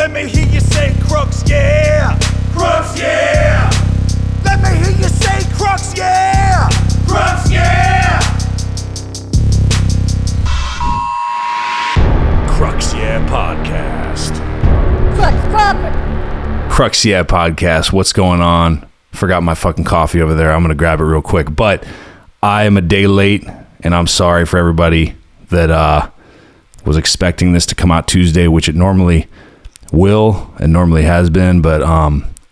Let me hear you say Crux, yeah. Crux, yeah. Let me hear you say Crux, yeah. Crux, yeah. Crux, yeah podcast. Crux proper. Crux, yeah podcast. What's going on? Forgot my fucking coffee over there. I'm going to grab it real quick. But I am a day late, and I'm sorry for everybody that was expecting this to come out Tuesday, which it normally will and normally has been, but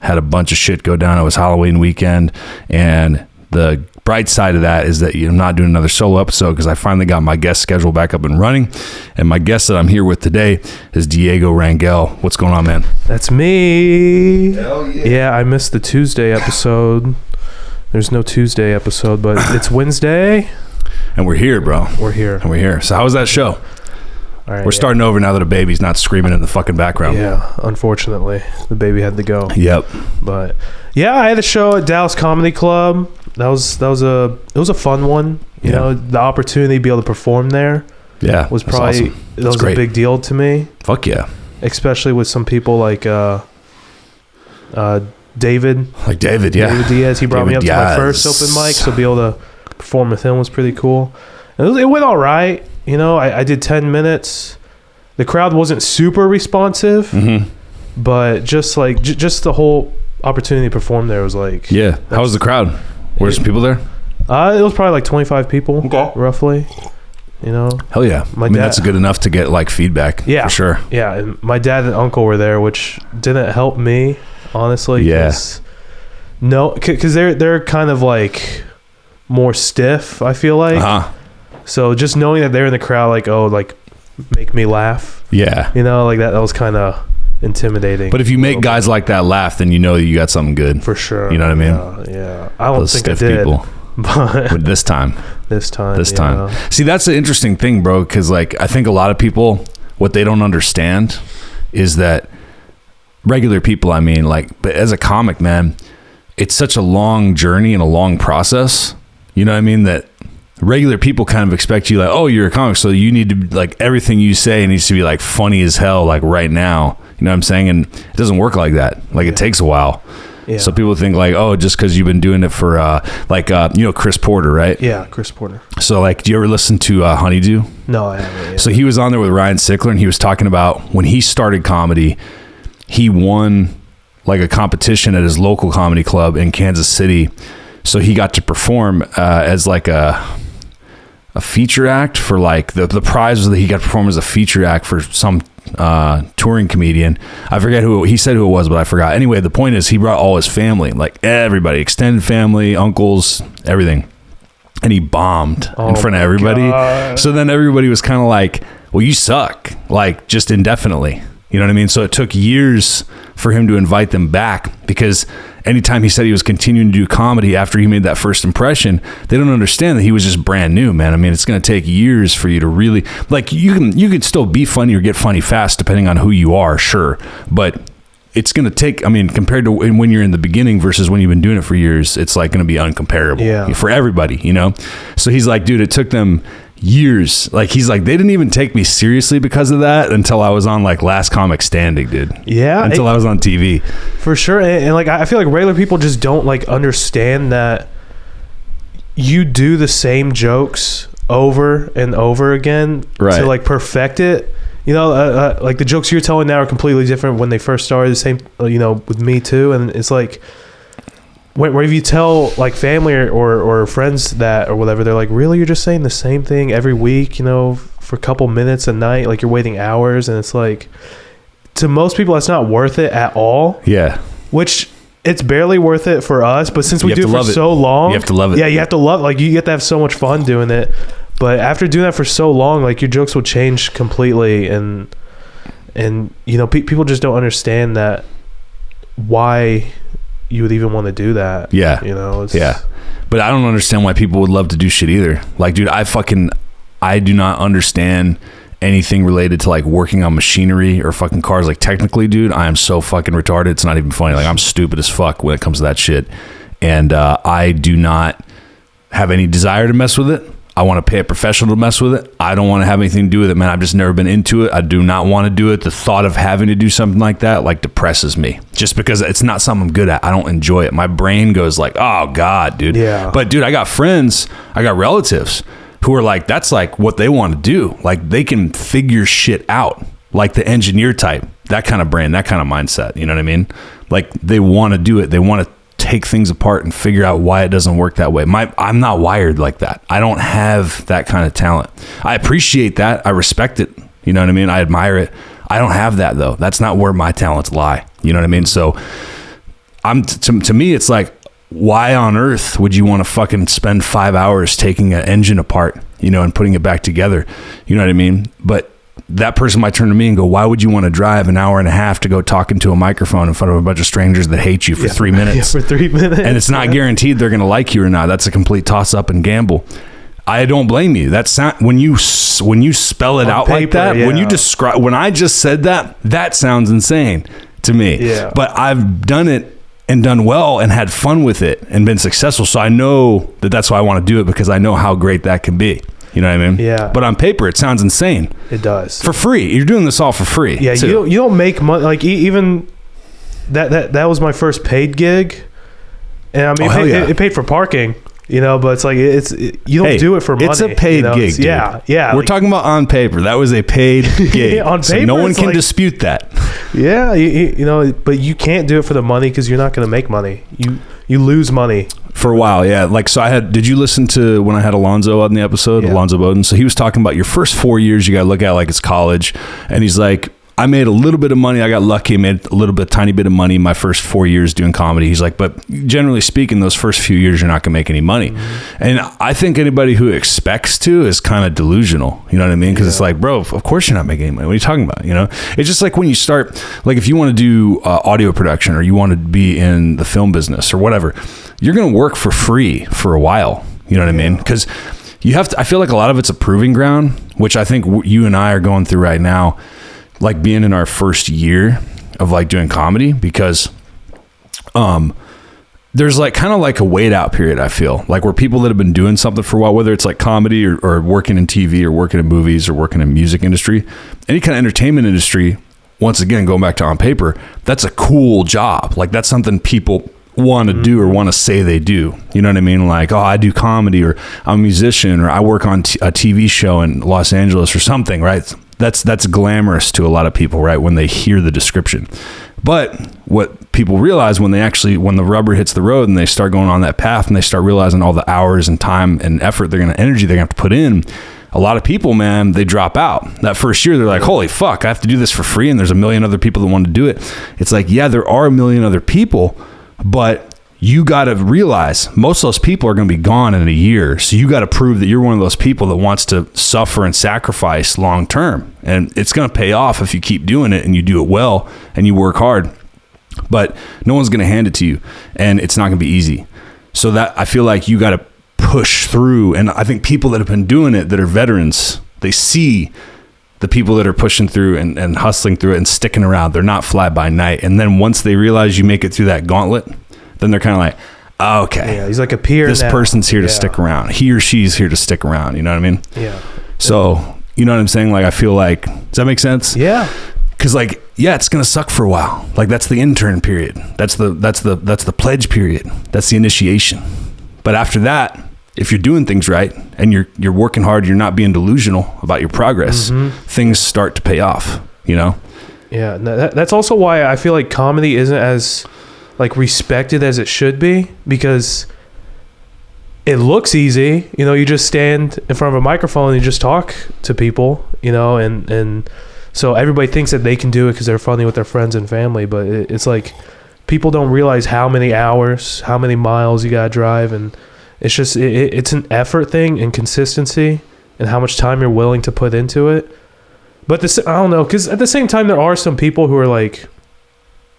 had a bunch of shit go down. It was Halloween weekend, and the bright side of that is that I'm not doing another solo episode because I finally got my guest schedule back up and running, and my guest that I'm here with today is Diego Rangel. What's going on, man? That's me. Hell yeah. Yeah, I missed the Tuesday episode. There's no Tuesday episode, but it's Wednesday. And we're here, bro. We're here. And we're here. So how was that show? All right, We're starting over now that a baby's not screaming in the fucking background. Yeah, unfortunately, the baby had to go. Yep. But yeah, I had a show at Dallas Comedy Club. It was a fun one. You know, the opportunity to be able to perform there. Yeah. Was that's probably awesome. that was great. a big deal to me. Fuck yeah. Especially with some people like David. Like David, yeah. David Diaz. He brought David me up to my Diaz. first open mic, so be able to perform with him was pretty cool. And it went all right. You know, I did 10 minutes. The crowd wasn't super responsive, but just like just the whole opportunity to perform there was like Yeah. How was the crowd? Were some people there? It was probably like 25 people, roughly. You know, Hell yeah. My I mean, dad- that's good enough to get like feedback. Yeah. For sure. yeah. And my dad and uncle were there, which didn't help me honestly. Yeah. Because they're kind of like more stiff. I feel like. Uh-huh. So just knowing that they're in the crowd, like, oh, like, make me laugh, Yeah. you know, like that was kind of intimidating. But if you make guys like that laugh, then you know you got something good. for sure, You know what I mean? Yeah. I don't Those think stiff I did, people. but But this time. this time. See, that's an interesting thing, bro, because like I think a lot of people, what they don't understand is that regular people, I mean, like, but as a comic, man, it's such a long journey and a long process. You know what I mean? That regular people kind of expect you like, oh, you're a comic, so you need to, like, everything you say needs to be like funny as hell, like right now. You know what I'm saying? And it doesn't work like that. Like it takes a while. Yeah. So people think like, oh, just because you've been doing it for you know, Chris Porter, right? Yeah, Chris Porter. So like, do you ever listen to Honeydew? No, I haven't. Yeah. So he was on there with Ryan Sickler, and he was talking about when he started comedy, he won like a competition at his local comedy club in Kansas City. So he got to perform as like a feature act for like the prize was that he got to perform as a feature act for some touring comedian. I forget who he said who it was, but I forgot. Anyway, the point is he brought all his family, like everybody, extended family, uncles, everything. And he bombed in front of everybody. God. So then everybody was kind of like, well, you suck, like just indefinitely. You know what I mean? So it took years for him to invite them back, because anytime he said he was continuing to do comedy after he made that first impression, they don't understand that he was just brand new, man. I mean, it's going to take years for you to really, like, you can still be funny or get funny fast depending on who you are, sure. But it's going to take, I mean, compared to when you're in the beginning versus when you've been doing it for years, it's like going to be uncomparable for everybody, you know? So he's like, dude, it took them years. Like, he's like, they didn't even take me seriously because of that until I was on like Last Comic Standing, dude. Yeah. Until I was on TV. For sure. And like, I feel like regular people just don't like understand that you do the same jokes over and over again to like perfect it. You know, like the jokes you're telling now are completely different when they first started. The same, you know, with me too. And it's like, where if you tell like family or friends that or whatever, they're like, really, you're just saying the same thing every week, you know, for a couple minutes a night, like you're waiting hours. And it's like, to most people, that's not worth it at all. Yeah. Which it's barely worth it for us. But since we do it for so long, you have to love it. Yeah, you have to love it. Like, you get to have so much fun doing it. But after doing that for so long, like, your jokes will change completely. And you know, people just don't understand that why you would even want to do that. Yeah. You know? Yeah. But I don't understand why people would love to do shit either. Like, dude, I do not understand anything related to like working on machinery or fucking cars. Like, technically, dude, I am so fucking retarded. It's not even funny. Like, I'm stupid as fuck when it comes to that shit. And I do not have any desire to mess with it. I want to pay a professional to mess with it. I don't want to have anything to do with it, man. I've just never been into it. I do not want to do it. The thought of having to do something like that, like, depresses me, just because it's not something I'm good at. I don't enjoy it. My brain goes like, oh God, dude. Yeah. But dude, I got friends, I got relatives who are like, that's like what they want to do. Like, they can figure shit out, like the engineer type, that kind of brain, that kind of mindset. You know what I mean? Like, they want to do it. They want to take things apart and figure out why it doesn't work that way. I'm not wired like that. I don't have that kind of talent. I appreciate that. I respect it. You know what I mean? I admire it. I don't have that though. That's not where my talents lie. You know what I mean? So to me, it's like, why on earth would you want to fucking spend 5 hours taking an engine apart, you know, and putting it back together? You know what I mean? But that person might turn to me and go, why would you want to drive an hour and a half to go talk into a microphone in front of a bunch of strangers that hate you for 3 minutes? Yeah, for 3 minutes. And it's not guaranteed they're going to like you or not. That's a complete toss up and gamble. I don't blame you. That's when you spell it on out paper, like that, yeah. when you describe, when I just said that, that sounds insane to me. Yeah. But I've done it and done well and had fun with it and been successful. So I know that that's why I want to do it, because I know how great that can be. You know what I mean? Yeah. But on paper, it sounds insane. It does. For free. You're doing this all for free. Yeah, too. you don't make money. Like, even that was my first paid gig. And I mean, it paid for parking, you know, but it's like, you don't do it for money. It's a paid gig, dude. Yeah. We're talking about on paper. That was a paid gig. On so paper, no one it's can like, dispute that. Yeah, you know, but you can't do it for the money, because you're not going to make money. You lose money. For a while, yeah. Like, so did you listen to when I had Alonzo on the episode, Yeah. Alonzo Bowden? So he was talking about your first 4 years, you got to look at like it's college. And he's like, I made a little bit of money. I got lucky. I made a tiny bit of money my first 4 years doing comedy. He's like, but generally speaking, those first few years, you're not going to make any money. Mm-hmm. And I think anybody who expects to is kind of delusional. You know what I mean? Because it's like, bro, of course you're not making any money. What are you talking about? You know, it's just like when you start, like if you want to do audio production, or you want to be in the film business or whatever, you're going to work for free for a while. You know what I mean? Because you have to, I feel like a lot of it's a proving ground, which I think you and I are going through right now, like being in our first year of like doing comedy, because there's like kind of like a wait out period. I feel like where people that have been doing something for a while, whether it's like comedy or working in TV or working in movies or working in music industry, any kind of entertainment industry, once again, going back to on paper, that's a cool job. Like that's something people want to do or want to say they do. You know what I mean? Like, oh, I do comedy, or I'm a musician, or I work on a TV show in Los Angeles or something, right? That's glamorous to a lot of people, right? When they hear the description. But what people realize when the rubber hits the road and they start going on that path and they start realizing all the hours and time and effort energy they're going to have to put in, a lot of people, man, they drop out. That first year, they're like, holy fuck, I have to do this for free, and there's a million other people that want to do it. It's like, yeah, there are a million other people, but you got to realize most of those people are going to be gone in a year. So you got to prove that you're one of those people that wants to suffer and sacrifice long term. And it's going to pay off if you keep doing it and you do it well and you work hard. But no one's going to hand it to you, and it's not going to be easy. So that I feel like you got to push through. And I think people that have been doing it, that are veterans, they see the people that are pushing through and hustling through it and sticking around. They're not fly by night. And then once they realize you make it through that gauntlet, then they're kind of like, oh, okay. Yeah, he's like a peer. This person's here to stick around. He or she's here to stick around. You know what I mean? Yeah. So, you know what I'm saying? Like, I feel like, does that make sense? Yeah. Cause like, yeah, it's going to suck for a while. Like that's the intern period. That's the pledge period. That's the initiation. But after that, if you're doing things right and you're working hard, you're not being delusional about your progress, things start to pay off, you know? Yeah. That's also why I feel like comedy isn't as like respected as it should be, because it looks easy. You know, you just stand in front of a microphone and you just talk to people, you know, and so everybody thinks that they can do it because they're funny with their friends and family. But it's like people don't realize how many hours, how many miles you got to drive. And it's just, it's an effort thing and consistency and how much time you're willing to put into it. But I don't know, because at the same time, there are some people who are like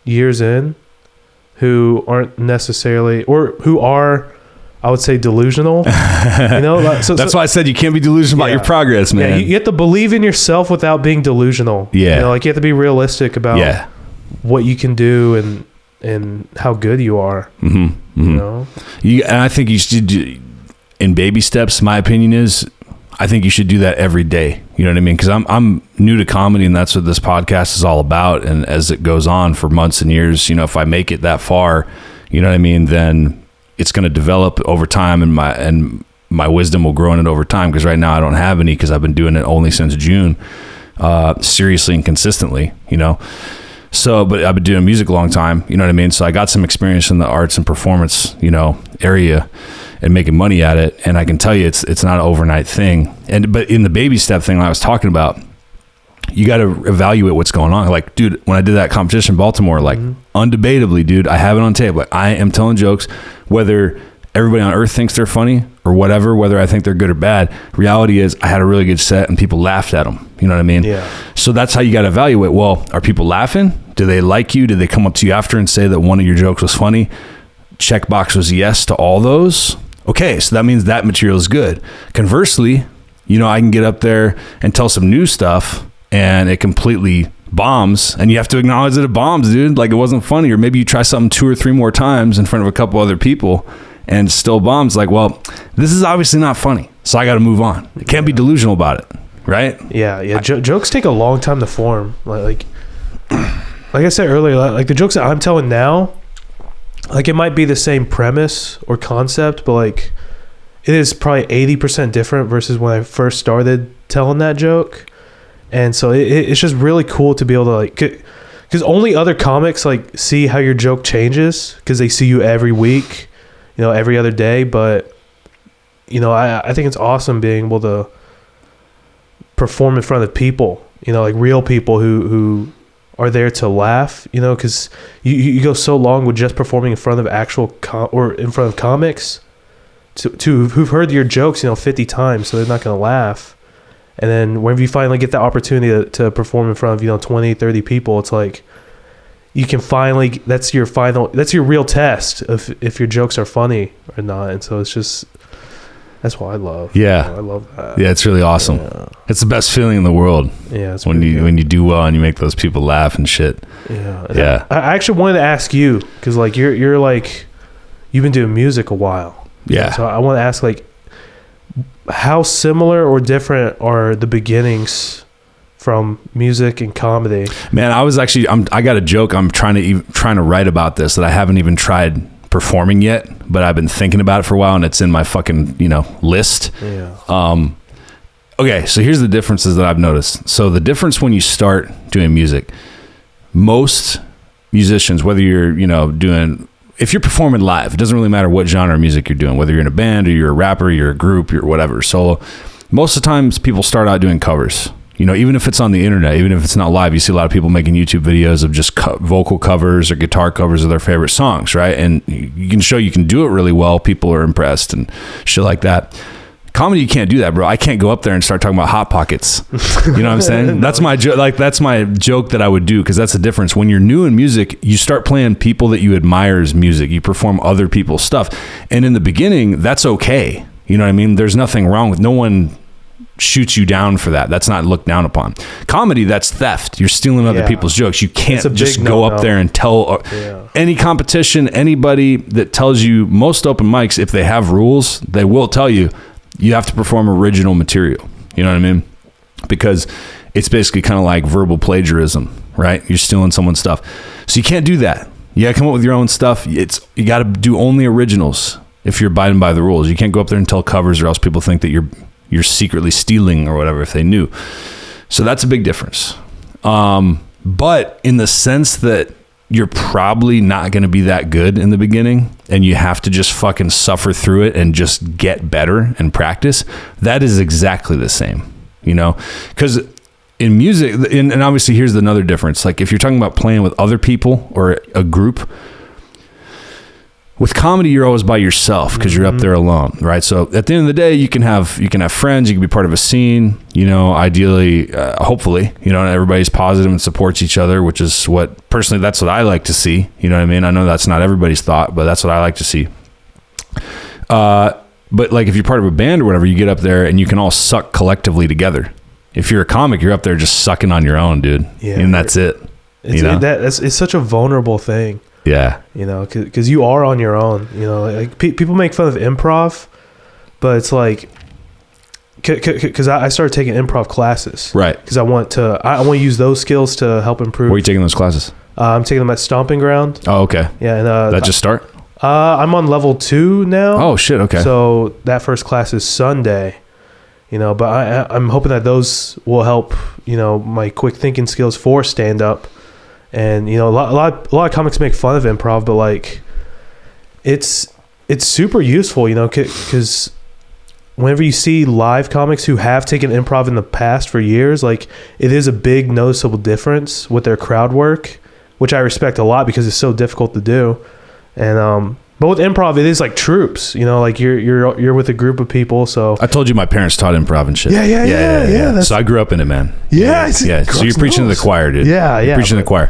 years in who aren't necessarily, or who are, I would say, delusional. You know, so that's why I said you can't be delusional about your progress, man. Yeah, you have to believe in yourself without being delusional. Yeah, you know, like you have to be realistic about what you can do and how good you are. Mm-hmm. Mm-hmm. You know, and I think you should. in baby steps. My opinion is, I think you should do that every day. You know what I mean? Because I'm new to comedy, and that's what this podcast is all about. And as it goes on for months and years, you know, if I make it that far, you know what I mean, then it's going to develop over time, and my wisdom will grow in it over time. Because right now I don't have any, because I've been doing it only since June, seriously and consistently, you know. So, but I've been doing music a long time, you know what I mean? So I got some experience in the arts and performance, you know, area, and making money at it. And I can tell you it's not an overnight thing. But in the baby step thing I was talking about, you got to evaluate what's going on. Like, dude, when I did that competition in Baltimore, like, undebatably, dude, I have it on tape. Like, I am telling jokes, whether everybody on earth thinks they're funny or whatever, whether I think they're good or bad. Reality is, I had a really good set and people laughed at them. You know what I mean? Yeah. So that's how you got to evaluate. Well, are people laughing? Do they like you? Did they come up to you after and say that one of your jokes was funny? Checkbox was yes to all those. Okay, so that means that material is good. Conversely, you know, I can get up there and tell some new stuff and it completely bombs, and you have to acknowledge that it bombs, dude. Like, it wasn't funny. Or maybe you try something 2 or 3 more times in front of a couple other people and still bombs. Like, well, this is obviously not funny, so I got to move on. I can't be delusional about it, right? Yeah. Jokes take a long time to form. Like I said earlier, like the jokes that I'm telling now, like, it might be the same premise or concept, but like, it is probably 80% different versus when I first started telling that joke. And so it's just really cool to be able to, like, because only other comics like see how your joke changes, because they see you every week, you know, every other day. But, you know, I think it's awesome being able to perform in front of people, you know, like real people who are there to laugh, you know, because you go so long with just performing in front of actual or in front of comics to who've heard your jokes, you know, 50 times, so they're not going to laugh. And then whenever you finally get the opportunity to perform in front of, you know, 20, 30 people, it's like you can finally, that's your real test of if your jokes are funny or not. And so it's just, that's what I love. Yeah. You know, I love that. Yeah, it's really awesome. Yeah. It's the best feeling in the world. Yeah, it's when you do well and you make those people laugh and shit. Yeah. Yeah. I actually wanted to ask you, because like you're like, you've been doing music a while. Yeah. So I want to ask, like, how similar or different are the beginnings from music and comedy? Man, I got a joke. I'm trying to write about this that I haven't even tried performing yet, but I've been thinking about it for a while, and it's in my fucking, you know, list. Yeah. Okay, so here's the differences that I've noticed. So the difference when you start doing music, most musicians, whether you're, you know, if you're performing live, it doesn't really matter what genre of music you're doing, whether you're in a band or you're a rapper, you're a group, you're whatever, solo. Most of the times people start out doing covers. You know, even if it's on the internet, even if it's not live, you see a lot of people making YouTube videos of just vocal covers or guitar covers of their favorite songs, right? And you can show you can do it really well. People are impressed and shit like that. Comedy, you can't do that, bro. I can't go up there and start talking about Hot Pockets. You know what I'm saying? No. That's my joke. Like, that's my joke that I would do, because that's the difference. When you're new in music, you start playing people that you admire's music. You perform other people's stuff. And in the beginning, that's okay. You know what I mean? There's nothing wrong with, no one shoots you down for that. That's not looked down upon. Comedy, that's theft. You're stealing other people's jokes. You can't just go up there and tell any competition, anybody that tells you, most open mics, if they have rules, they will tell you, you have to perform original material. You know what I mean? Because it's basically kind of like verbal plagiarism, right? You're stealing someone's stuff. So you can't do that. You got to come up with your own stuff. You got to do only originals if you're abiding by the rules. You can't go up there and tell covers, or else people think that you're secretly stealing or whatever if they knew. So that's a big difference. But in the sense that you're probably not going to be that good in the beginning, and you have to just fucking suffer through it and just get better and practice, that is exactly the same, you know? Because in music, and obviously here's another difference. Like, if you're talking about playing with other people or a group, with comedy, you're always by yourself because you're up there alone, right? So at the end of the day, you can have friends, you can be part of a scene, you know, ideally, hopefully, you know, everybody's positive and supports each other, which is personally, that's what I like to see. You know what I mean? I know that's not everybody's thought, but that's what I like to see. But like, if you're part of a band or whatever, you get up there and you can all suck collectively together. If you're a comic, you're up there just sucking on your own, dude. Yeah, and that's it. It's such a vulnerable thing. Yeah. You know, because you are on your own. You know, like people make fun of improv, but it's like, because I started taking improv classes, right? Because I want to use those skills to help improve. Where are you taking those classes? I'm taking them at Stomping Ground. Oh, okay. Yeah, and that just start. I'm on level 2 now. Oh shit. Okay. So that first class is Sunday. But I'm hoping that those will help. My quick thinking skills for stand up, and a lot of comics make fun of improv, but like, it's super useful. Because whenever you see live comics who have taken improv in the past for years, like, it is a big noticeable difference with their crowd work, which I respect a lot because it's so difficult to do. And but with improv, it is like troops. Like you're with a group of people. So I told you my parents taught improv and shit. Yeah. So I grew up in it, man. Yeah. So you're preaching to the choir, dude. Yeah. You're preaching to the choir.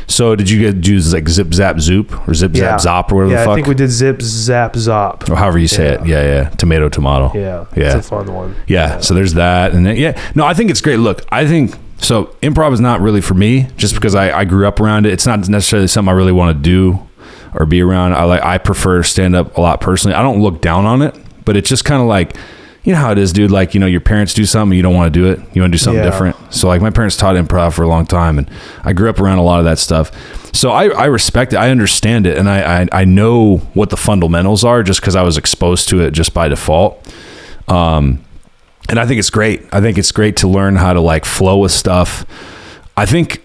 So did you do like zip zap zoop or zip zap zop or whatever the fuck? I think we did zip zap zop or however you say it. Yeah. Tomato. Yeah. It's a fun one. Yeah. So there's that, and then no, I think it's great. Look, I think so. Improv is not really for me, just because I grew up around it. It's not necessarily something I really want to do or be around. I prefer stand up a lot personally. I don't look down on it, but it's just kind of like, you know how it is, dude. Like, your parents do something, you don't want to do it. You want to do something different. So like, my parents taught improv for a long time, and I grew up around a lot of that stuff. So I respect it. I understand it. And I know what the fundamentals are just because I was exposed to it just by default. And I think it's great. I think it's great to learn how to like flow with stuff. I think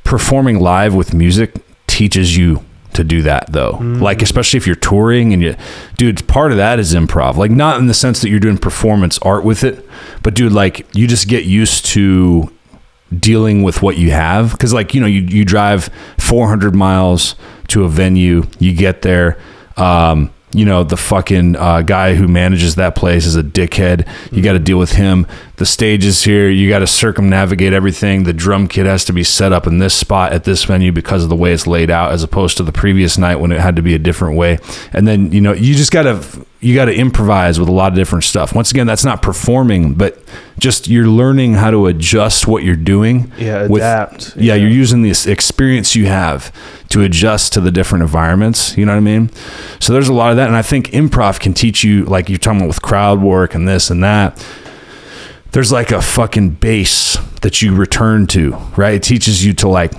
performing live with music teaches you to do that though. Like, especially if you're touring and dude, part of that is improv. Like, not in the sense that you're doing performance art with it, but dude, like, you just get used to dealing with what you have. Cause like, you drive 400 miles to a venue, you get there, the fucking guy who manages that place is a dickhead. You got to deal with him. The stage is here. You got to circumnavigate everything. The drum kit has to be set up in this spot at this venue because of the way it's laid out, as opposed to the previous night when it had to be a different way. And then, you just got to improvise with a lot of different stuff. Once again, that's not performing, but just you're learning how to adjust what you're doing. Yeah, adapt. You're using this experience you have to adjust to the different environments. You know what I mean? So there's a lot of that. And I think improv can teach you, like you're talking about with crowd work and this and that, there's like a fucking base that you return to, right? It teaches you to, like,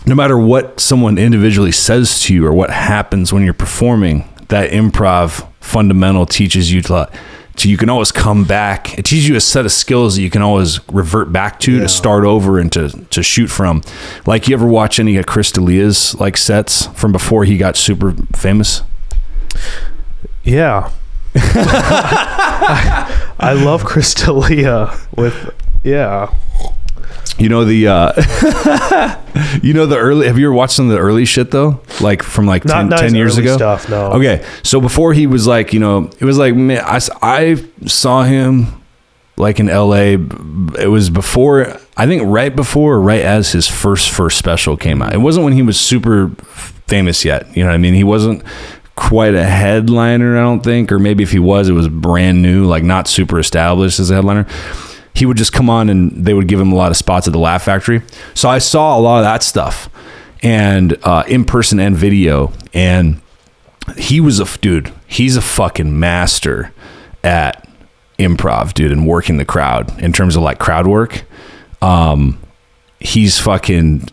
no matter what someone individually says to you or what happens when you're performing, that improv fundamental teaches you to you can always come back. It teaches you a set of skills that you can always revert back to start over and to shoot from. Like, you ever watch any of Chris D'Elia's like sets from before he got super famous? Yeah. I love Chris D'Elia the the early, have you ever watched some of the early shit though? Like from like 10 years ago? Stuff, no. Okay. So before he was like, it was like, man, I saw him like in LA. It was before, I think right before or right as his first special came out. It wasn't when he was super famous yet. You know what I mean? He wasn't quite a headliner, I don't think, or maybe if he was, it was brand new, like not super established as a headliner. He would just come on and they would give him a lot of spots at the Laugh Factory. So I saw a lot of that stuff, and in person and video. And he was he's a fucking master at improv, dude, and working the crowd in terms of like crowd work. He's fucking,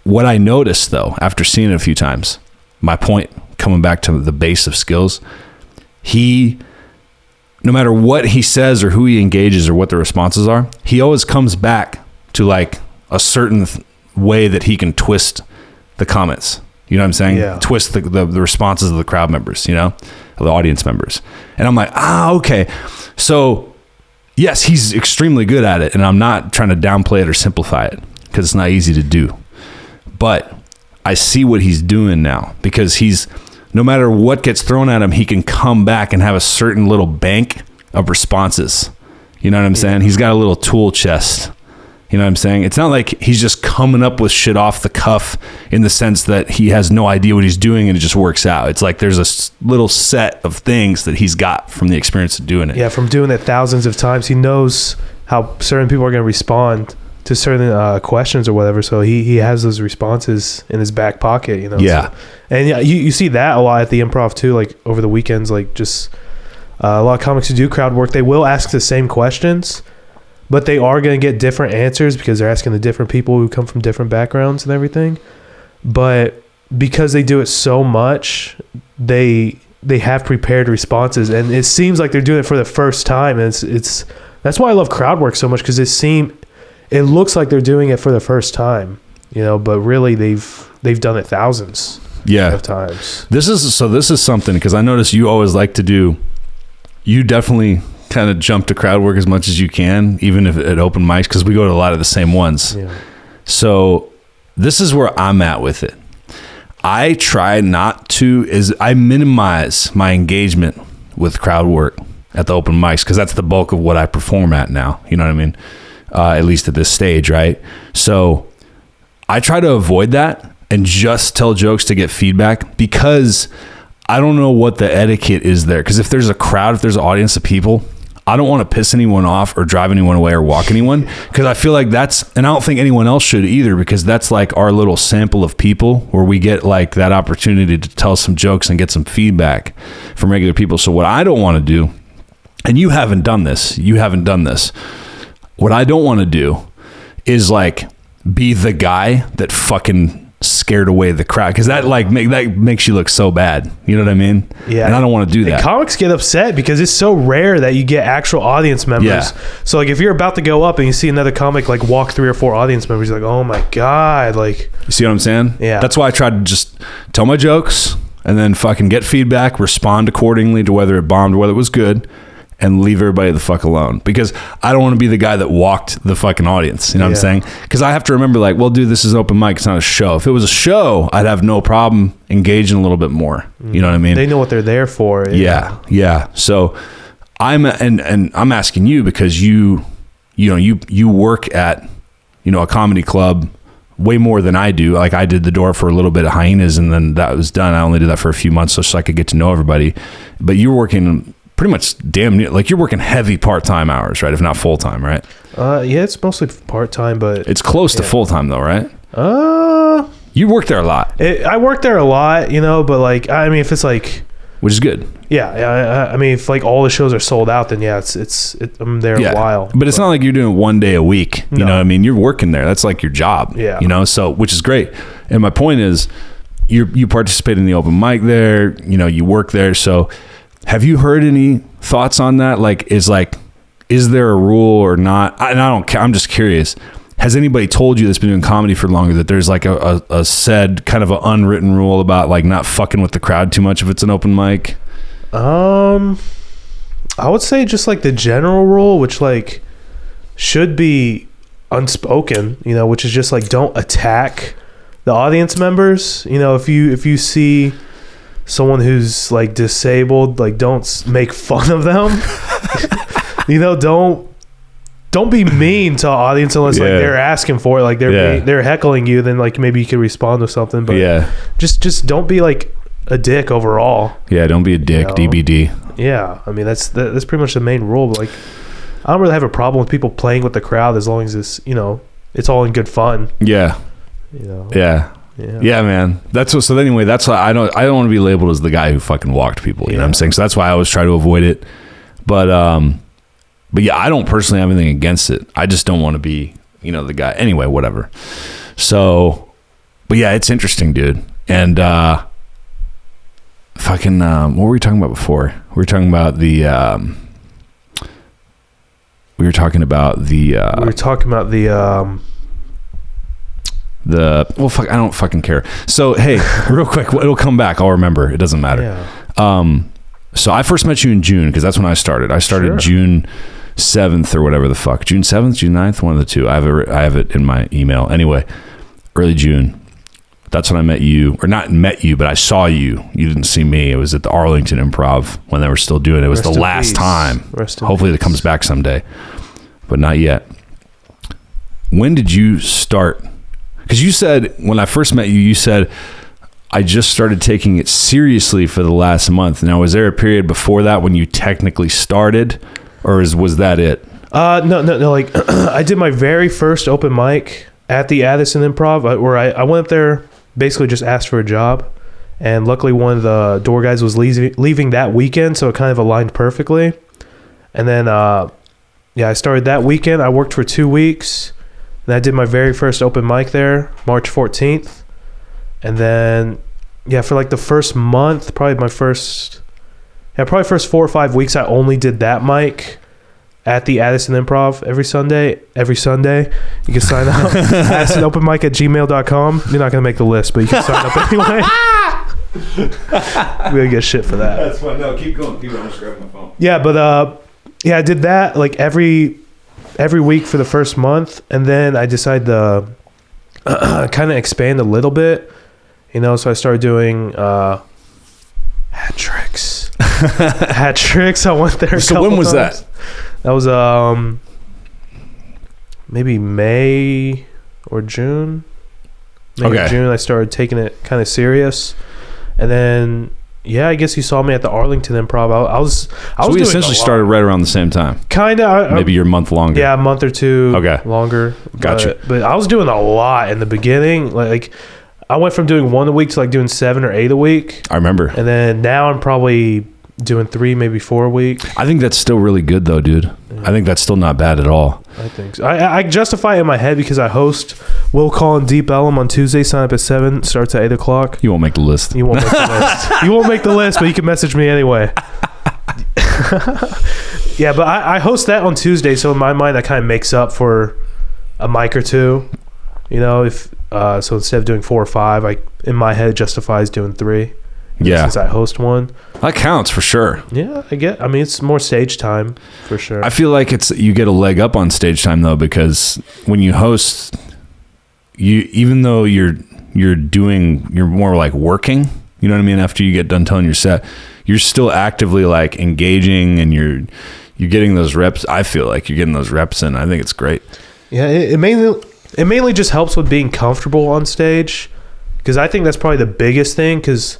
what I noticed though, after seeing it a few times, my point coming back to the base of skills, no matter what he says or who he engages or what the responses are, he always comes back to like a certain way that he can twist the comments. You know what I'm saying? Yeah. Twist the responses of the crowd members, the audience members. And I'm like, okay. So yes, he's extremely good at it. And I'm not trying to downplay it or simplify it because it's not easy to do. But I see what he's doing now, because no matter what gets thrown at him, he can come back and have a certain little bank of responses. You know what I'm saying? He's got a little tool chest. You know what I'm saying? It's not like he's just coming up with shit off the cuff in the sense that he has no idea what he's doing and it just works out. It's like there's a little set of things that he's got from the experience of doing it. Yeah, from doing it thousands of times. He knows how certain people are going to respond to certain questions or whatever, so he has those responses in his back pocket, Yeah. So, and yeah, you see that a lot at the improv too, like over the weekends, like just A lot of comics who do crowd work, they will ask the same questions, but they are going to get different answers because they're asking the different people who come from different backgrounds and everything. But because they do it so much, they have prepared responses, and it seems like they're doing it for the first time. And it's that's why I love crowd work so much, because it looks like they're doing it for the first time, but really they've done it thousands of times. This is something, because I notice you always like to do. You definitely kind of jump to crowd work as much as you can, even if at open mics, because we go to a lot of the same ones. Yeah. So this is where I'm at with it. I try not to, I minimize my engagement with crowd work at the open mics, because that's the bulk of what I perform at now. You know what I mean? At least at this stage, right? So I try to avoid that and just tell jokes to get feedback, because I don't know what the etiquette is there. Because if there's a crowd, if there's an audience of people, I don't want to piss anyone off or drive anyone away or walk anyone, because I feel like and I don't think anyone else should either, because that's like our little sample of people where we get like that opportunity to tell some jokes and get some feedback from regular people. So what I don't want to do, and you haven't done this, what I don't want to do is like be the guy that fucking scared away the crowd, because that makes you look so bad. You know what I mean? Yeah. And I don't want to do that. Comics get upset because it's so rare that you get actual audience members. Yeah. So like if you're about to go up and you see another comic like walk 3 or 4 audience members, you're like, oh my God, like, you see what I'm saying? Yeah. That's why I try to just tell my jokes and then fucking get feedback, respond accordingly to whether it bombed or whether it was good, and leave everybody the fuck alone, because I don't want to be the guy that walked the fucking audience. You know what I'm saying? Because I have to remember, like, well, dude, this is open mic. It's not a show. If it was a show, I'd have no problem engaging a little bit more. You know what I mean? They know what they're there for. Yeah. So I'm asking you, because you work at, a comedy club way more than I do. Like, I did the door for a little bit of Hyenas, and then that was done. I only did that for a few months so I could get to know everybody. But you're working pretty much damn near, like, you're working heavy part-time hours, right? If not full-time, right? Yeah, it's mostly part-time, but it's close to full-time though, right? You work there a lot. I work there a lot, but like, I mean, if it's like, which is good. Yeah. I mean, if like all the shows are sold out, then yeah, I'm there a while. But it's not like you're doing 1 day a week. You know what I mean? You're working there. That's like your job. Yeah. So, which is great. And my point is, you participate in the open mic there. You work there. So, have you heard any thoughts on that? Like, is there a rule or not? And I don't care. I'm just curious. Has anybody told you that's been doing comedy for longer that there's like a said kind of an unwritten rule about like not fucking with the crowd too much if it's an open mic? I would say just like the general rule, which like should be unspoken, which is just like don't attack the audience members. If you see someone who's like disabled, like don't make fun of them. Don't be mean to our audience unless like they're asking for it, like they're heckling you, then like maybe you could respond with something, but just don't be like a dick overall. Don't be a dick. DBD. I mean that's pretty much the main rule, but like I don't really have a problem with people playing with the crowd as long as it's it's all in good fun. Yeah, man. So anyway, that's why I don't want to be labeled as the guy who fucking walked people. You know what I'm saying? So that's why I always try to avoid it. But yeah, I don't personally have anything against it. I just don't want to be, the guy. Anyway, whatever. So, but yeah, it's interesting, dude. And fucking, what were we talking about before? We were talking about the. Well, fuck, I don't fucking care. So, hey, real quick, it'll come back. I'll remember. It doesn't matter. Yeah. So I first met you in June, because that's when I started. I started June 7th or whatever the fuck. June 7th, June 9th, one of the two. I have it in my email. Anyway, early June. That's when I met you. Or not met you, but I saw you. You didn't see me. It was at the Arlington Improv when they were still doing it. It was the last time. Hopefully it comes back someday. But not yet. When did you start? Because you said, when I first met you, you said, I just started taking it seriously for the last month. Now, was there a period before that when you technically started, or was that it? No. Like, I did my very first open mic at the Addison Improv, where I went up there, basically just asked for a job, And luckily one of the door guys was leaving that weekend, so it kind of aligned perfectly. And then, I started that weekend. I worked for 2 weeks. And I did my very first open mic there, March 14th. And then, for like the first month, probably first 4 or 5 weeks, I only did that mic at the Addison Improv every Sunday. You can sign up. AddisonOpenMic@gmail.com. You're not going to make the list, but you can sign up anyway. We gotta get shit for that. That's fine. No, keep going. I'm just grabbing my phone. Yeah, but I did that like every week for the first month, and then I decided to kind of expand a little bit, so I started doing hat tricks. I went there. So when was that? That was maybe May or June. June, I started taking it kind of serious. And then, I guess you saw me at the Arlington Improv. I was we essentially started right around the same time. Kind of. Maybe you're a month longer. Yeah, a month or two longer. Gotcha. But I was doing a lot in the beginning. Like, I went from doing 1 a week to like doing 7 or 8 a week. I remember. And then now I'm probably doing 3, maybe 4 a week. I think that's still really good though, dude. Yeah. I think that's still not bad at all. I think so. I justify it in my head because I host Will Call and Deep Ellum on Tuesday. Sign up at 7. Starts at 8 o'clock. You won't make the list. You won't make the list. You won't make the list, but you can message me anyway. Yeah, but I host that on Tuesday, so in my mind that kind of makes up for a mic or two. If so instead of doing 4 or 5, in my head justifies doing 3. Since I host one. That counts for sure. Yeah, it's more stage time for sure. I feel like you get a leg up on stage time though, because when you host, even though you're more like working, you know what I mean? After you get done telling your set, you're still actively like engaging and you're getting those reps. I feel like you're getting those reps in. I think it's great. Yeah, it mainly just helps with being comfortable on stage, because I think that's probably the biggest thing, because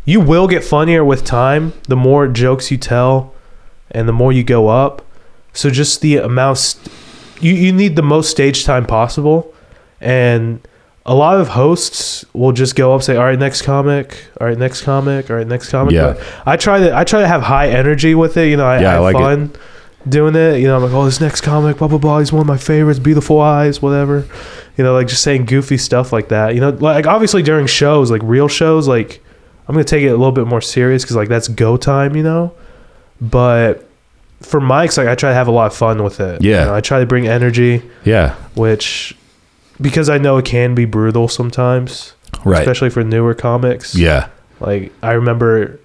you will get funnier with time, the more jokes you tell and the more you go up. So just the amount, you need the most stage time possible. And a lot of hosts will just go up, say, all right, next comic, all right, next comic, all right, next comic. Yeah. But I try to have high energy with it. I have like fun doing it. I'm like, oh, this next comic, blah, blah, blah. He's one of my favorites, Beautiful Eyes, whatever. Like just saying goofy stuff like that. Like obviously during shows, like real shows, like, I'm going to take it a little bit more serious because, like, that's go time, But for mics, like, I try to have a lot of fun with it. Yeah. I try to bring energy. Yeah. Which, because I know it can be brutal sometimes. Right. Especially for newer comics. Yeah. Like, I remember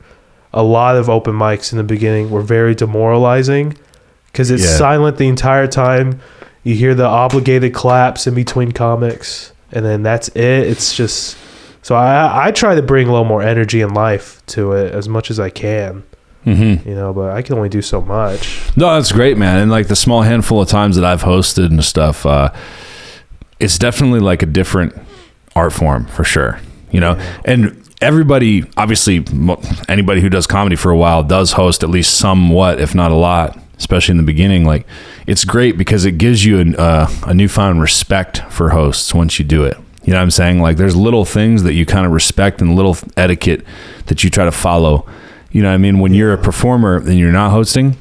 a lot of open mics in the beginning were very demoralizing because it's silent the entire time. You hear the obligated claps in between comics, and then that's it. It's just... So I try to bring a little more energy and life to it as much as I can, but I can only do so much. No, that's great, man. And like the small handful of times that I've hosted and stuff, it's definitely like a different art form for sure, and everybody, obviously anybody who does comedy for a while does host at least somewhat, if not a lot, especially in the beginning. Like it's great because it gives you a newfound respect for hosts once you do it. You know what I'm saying? Like there's little things that you kind of respect and little etiquette that you try to follow. You know what I mean? When you're a performer and you're not hosting,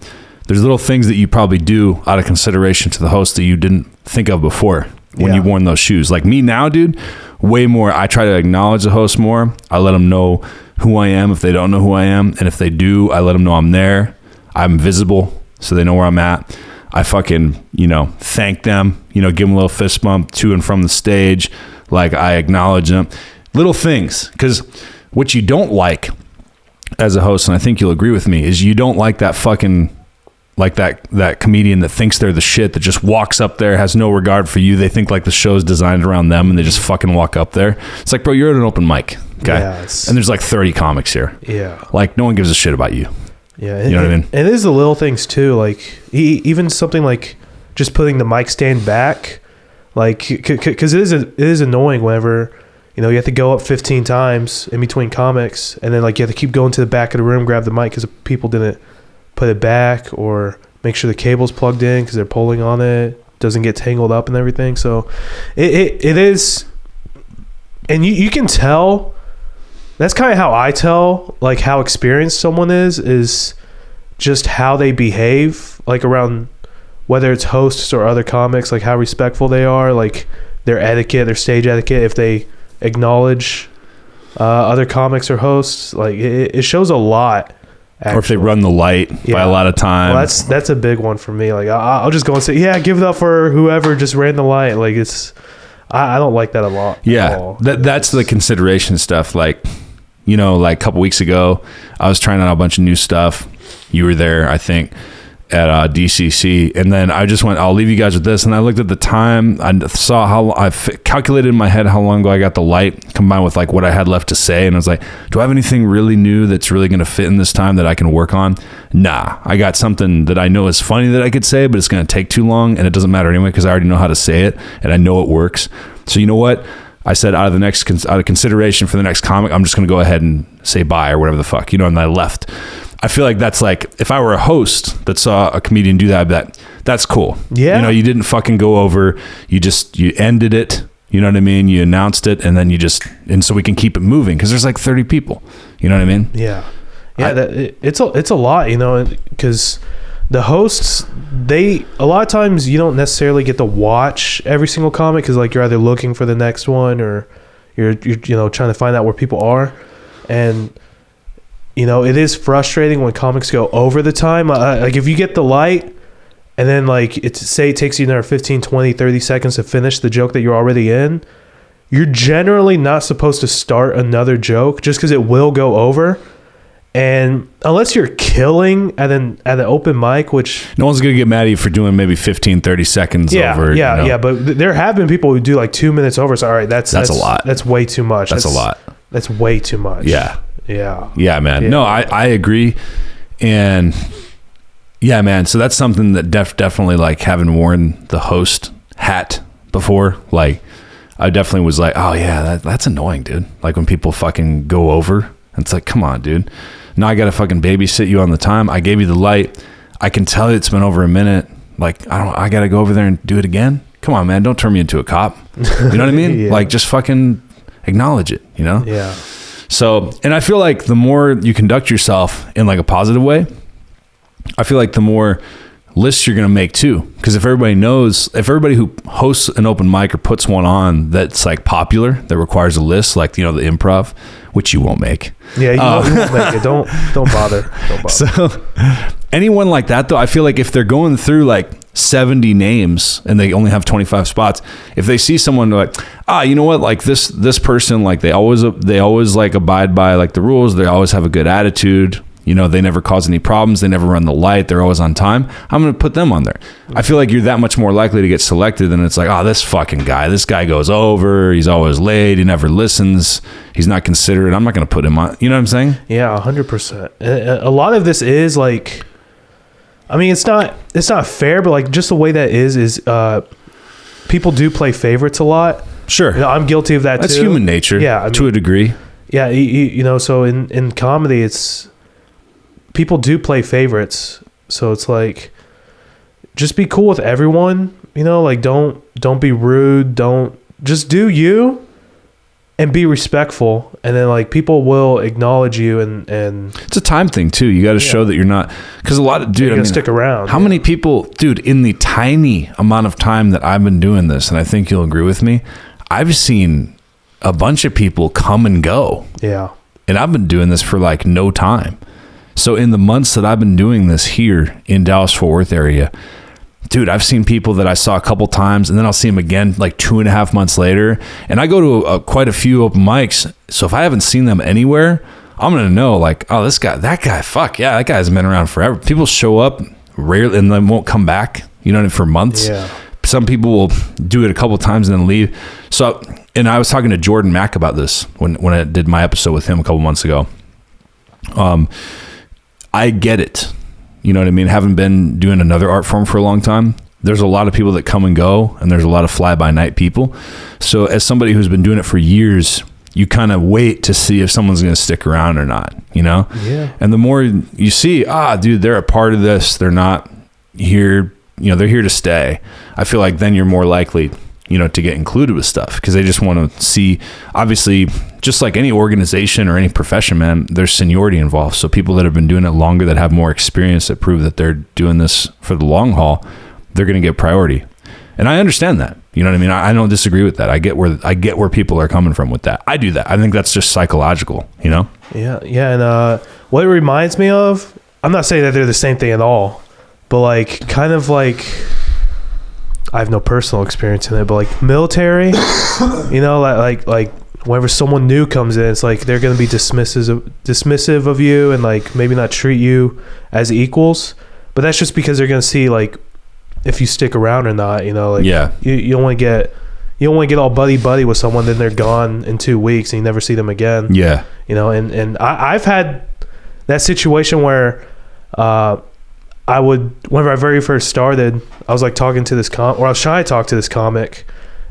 there's little things that you probably do out of consideration to the host that you didn't think of before when you've worn those shoes. Like me now, dude, way more. I try to acknowledge the host more. I let them know who I am if they don't know who I am. And if they do, I let them know I'm there. I'm visible so they know where I'm at. I fucking, thank them, give them a little fist bump to and from the stage. Like I acknowledge them, little things. Because what you don't like as a host, and I think you'll agree with me, is you don't like that fucking, like that comedian that thinks they're the shit, that just walks up there, has no regard for you. They think like the show's designed around them and they just fucking walk up there. It's like, bro, you're at an open mic, okay? Yes. And there's like 30 comics here. Yeah. Like no one gives a shit about you. Yeah. You know what I mean? And it is the little things too. Like even something like just putting the mic stand back. Like, because it is annoying whenever, you have to go up 15 times in between comics, and then like you have to keep going to the back of the room, grab the mic because people didn't put it back, or make sure the cable's plugged in because they're pulling on it, doesn't get tangled up and everything. So it is, and you can tell that's kind of how I tell like how experienced someone is just how they behave, like around whether it's hosts or other comics, like how respectful they are, like their etiquette, their stage etiquette, if they acknowledge other comics or hosts, like it shows a lot. Actually. Or if they run the light by a lot of time. Well, that's a big one for me. Like I'll just go and say, yeah, give it up for whoever just ran the light. Like I don't like that a lot. Yeah, that's the consideration stuff. Like, you know, like a couple weeks ago, I was trying out a bunch of new stuff. You were there, I think, at DCC, and then I just went, I'll leave you guys with this. And I looked at the time, I saw how I calculated in my head how long ago I got the light, combined with like what I had left to say, and I was like, do I have anything really new that's really going to fit in this time that I can work on? Nah, I got something that I know is funny that I could say, but it's going to take too long, and it doesn't matter anyway because I already know how to say it and I know it works. So you know what? I said out of consideration for the next comic, I'm just going to go ahead and say bye or whatever the fuck, you know, and I left. I feel like that's like, if I were a host that saw a comedian do that, I'd be like, that's cool. Yeah. You know, you didn't fucking go over, you ended it, you know what I mean? You announced it, and then and so we can keep it moving because there's like 30 people, you know what I mean? Yeah. Yeah. It's a lot, you know, because the hosts, a lot of times you don't necessarily get to watch every single comic because like you're either looking for the next one or you're you know, trying to find out where people are. And you know, it is frustrating when comics go over the time. Like if you get the light and then like it takes you another 15, 20, 30 seconds to finish the joke that you're already in, you're generally not supposed to start another joke just because it will go over. And unless you're killing at an open mic, which no one's going to get mad at you for doing maybe 15, 30 seconds over. Yeah, you know? yeah. But there have been people who do like 2 minutes over. So all right, that's a lot. That's way too much. That's a lot. That's way too much. Yeah. Yeah, man. Yeah. No, I agree. And yeah, man. So that's something that definitely, like, having worn the host hat before, like, I definitely was like, oh yeah, that's annoying, dude. Like when people fucking go over, it's like, come on, dude. Now I got to fucking babysit you on the time. I gave you the light. I can tell it's been over a minute. Like, I got to go over there and do it again. Come on, man. Don't turn me into a cop. You know what I mean? Yeah. Like, just fucking acknowledge it, you know? Yeah. So, and I feel like the more you conduct yourself in like a positive way, I feel like the more lists you're going to make too. Because if everybody who hosts an open mic or puts one on that's like popular, that requires a list, like, you know, the improv, which you won't make. Yeah, you won't make it. Don't bother. So anyone like that though, I feel like if they're going through like 70 names and they only have 25 spots, if they see someone like, you know what, like this person, like they always like abide by like the rules, they always have a good attitude, you know, they never cause any problems, they never run the light, they're always on time, I'm going to put them on there. I feel like you're that much more likely to get selected than it's like, this guy goes over, he's always late, he never listens, he's not considerate, I'm not going to put him on, you know what I'm saying? Yeah, 100%. A lot of this is like, I mean, it's not fair, but like just the way that is people do play favorites a lot. Sure. You know, I'm guilty of that That's too. human nature. Yeah, I mean, to a degree. Yeah, you know, so in comedy, it's people do play favorites. So it's like, just be cool with everyone, you know, like don't be rude, just do you and be respectful, and then like people will acknowledge you and it's a time thing too. You got to show that you're not, because a lot of you're gonna stick around. How many people, dude, in the tiny amount of time that I've been doing this, and I think you'll agree with me, I've seen a bunch of people come and go. Yeah. And I've been doing this for like no time. So in the months that I've been doing this here in Dallas-Fort Worth area, dude, I've seen people that I saw a couple times, and then I'll see them again like 2.5 months later. And I go to quite a few open mics. So if I haven't seen them anywhere, I'm going to know like, that guy, fuck yeah, that guy's been around forever. People show up rarely and then won't come back, you know, for months. Yeah. Some people will do it a couple times and then leave. So, and I was talking to Jordan Mack about this when I did my episode with him a couple months ago. I get it. You know what I mean? Having been doing another art form for a long time, there's a lot of people that come and go, and there's a lot of fly-by-night people. So as somebody who's been doing it for years, you kind of wait to see if someone's going to stick around or not, you know? Yeah. And the more you see, dude, they're a part of this. They're not here, you know, they're here to stay. I feel like then you're more likely you know, to get included with stuff, because they just want to see, obviously, just like any organization or any profession, man, there's seniority involved. So people that have been doing it longer, that have more experience, that prove that they're doing this for the long haul, they're going to get priority. And I understand that. You know what I mean? I don't disagree with that. I get where people are coming from with that. I do that. I think that's just psychological, you know? Yeah. And what it reminds me of, I'm not saying that they're the same thing at all, but like kind of like, I have no personal experience in it, but like military, you know, like whenever someone new comes in, it's like they're going to be dismissive of you and like maybe not treat you as equals. But that's just because they're going to see like if you stick around or not, you know, like you don't want to get all buddy with someone, then they're gone in 2 weeks and you never see them again. Yeah. You know, and I've had that situation where, whenever I very first started, I was like talking to this I was trying to talk to this comic,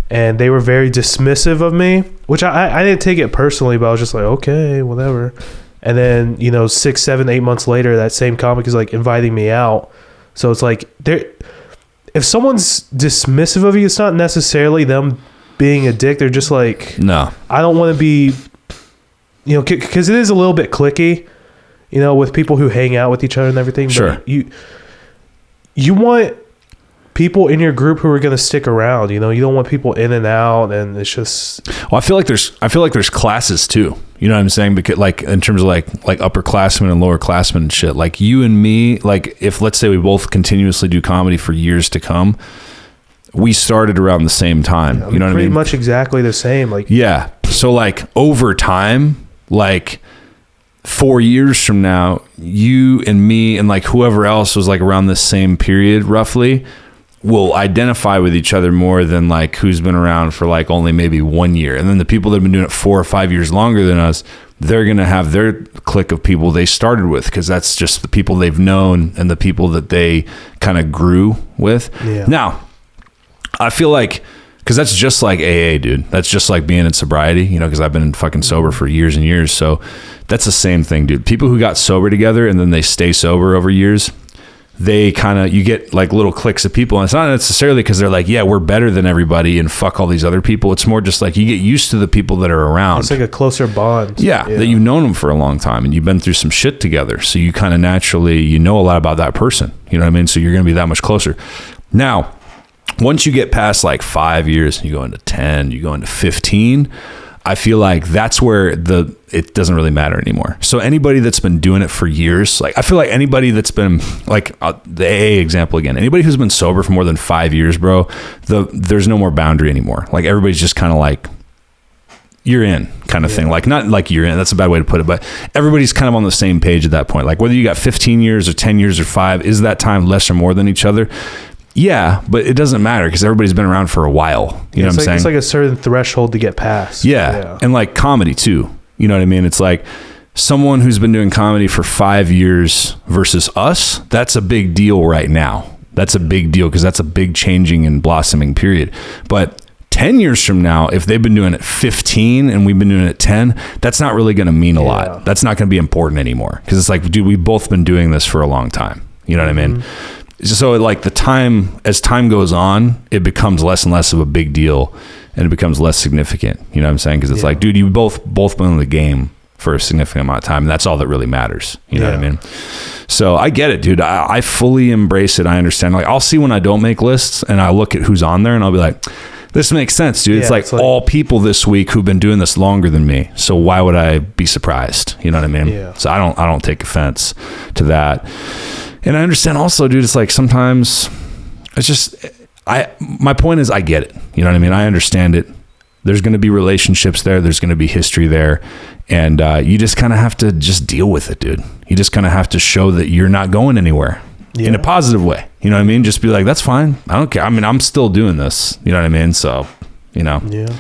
and they were very dismissive of me, which I didn't take it personally, but I was just like, okay, whatever. And then, you know, 6, 7, 8 months later, that same comic is like inviting me out. So it's like, if someone's dismissive of you, it's not necessarily them being a dick. They're just like, no, I don't want to be, you know, because it is a little bit cliquey, you know, with people who hang out with each other and everything. Sure. But you want people in your group who are going to stick around. You know, you don't want people in and out, and it's just. Well, I feel like there's classes too. You know what I'm saying? Because like in terms of like upperclassmen and lowerclassmen and shit. Like you and me, like if let's say we both continuously do comedy for years to come, we started around the same time. You know what I mean? Pretty much exactly the same. Like yeah. So like over time, like 4 years from now, you and me and like whoever else was like around the same period roughly will identify with each other more than like who's been around for like only maybe 1 year. And then the people that have been doing it 4 or 5 years longer than us, they're going to have their clique of people they started with, because that's just the people they've known and the people that they kind of grew with. Yeah. Now, I feel like, because that's just like AA, dude. That's just like being in sobriety, you know, because I've been fucking sober for years and years. So that's the same thing, dude. People who got sober together and then they stay sober over years, they kind of, you get like little cliques of people. And it's not necessarily because they're like, yeah, we're better than everybody and fuck all these other people. It's more just like you get used to the people that are around. It's like a closer bond. Yeah, that you've known them for a long time and you've been through some shit together. So you kind of naturally, you know a lot about that person. You know what I mean? So you're going to be that much closer. Now, once you get past like 5 years, you go into 10, you go into 15, I feel like that's where it doesn't really matter anymore. So anybody that's been doing it for years, like I feel like anybody that's been like the AA example again, anybody who's been sober for more than 5 years, bro, there's no more boundary anymore. Like everybody's just kind of like, you're in kind of thing. Like not like you're in, that's a bad way to put it, but everybody's kind of on the same page at that point. Like whether you got 15 years or 10 years or 5, is that time less or more than each other? Yeah, but it doesn't matter because everybody's been around for a while. You know what I'm saying? It's like a certain threshold to get past. Yeah. And like comedy too. You know what I mean? It's like someone who's been doing comedy for 5 years versus us, that's a big deal right now. That's a big deal because that's a big changing and blossoming period. But 10 years from now, if they've been doing it 15 and we've been doing it 10, that's not really going to mean a lot. That's not going to be important anymore because it's like, dude, we've both been doing this for a long time. You know what I mean? So like as time goes on, it becomes less and less of a big deal and it becomes less significant. You know what I'm saying? Because it's like, dude, you both been in the game for a significant amount of time. And that's all that really matters. You know what I mean? So I get it, dude. I fully embrace it. I understand. Like I'll see when I don't make lists and I look at who's on there and I'll be like, this makes sense, dude. It's like all people this week who've been doing this longer than me. So why would I be surprised? You know what I mean? Yeah. So I don't take offense to that. And I understand also, dude, it's like sometimes it's just, my point is I get it. You know what I mean? I understand it. There's going to be relationships there. There's going to be history there. And you just kind of have to just deal with it, dude. You just kind of have to show that you're not going anywhere in a positive way. You know what I mean? Just be like, that's fine. I don't care. I mean, I'm still doing this. You know what I mean? So, you know. Yeah.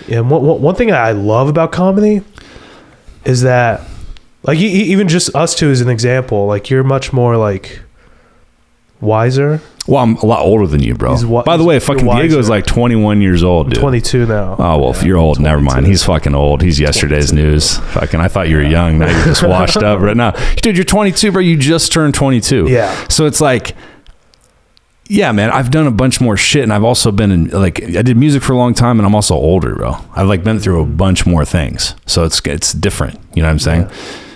Yeah. One thing I love about comedy is that, like, even just us two as an example, like, you're much more, like, wiser. Well, I'm a lot older than you, bro. By the way, fucking Diego's like 21 years old, dude. I'm 22 now. Oh, well, if you're old, never mind. He's fucking old. He's yesterday's news. Fucking, I thought you were young. Now you're just washed up right now. Dude, you're 22, bro. You just turned 22. Yeah. So it's like, Yeah, man, I've done a bunch more shit, and I've also been in, like, I did music for a long time, and I'm also older, bro. I've like been through a bunch more things, so it's different. You know what I'm saying? Yeah.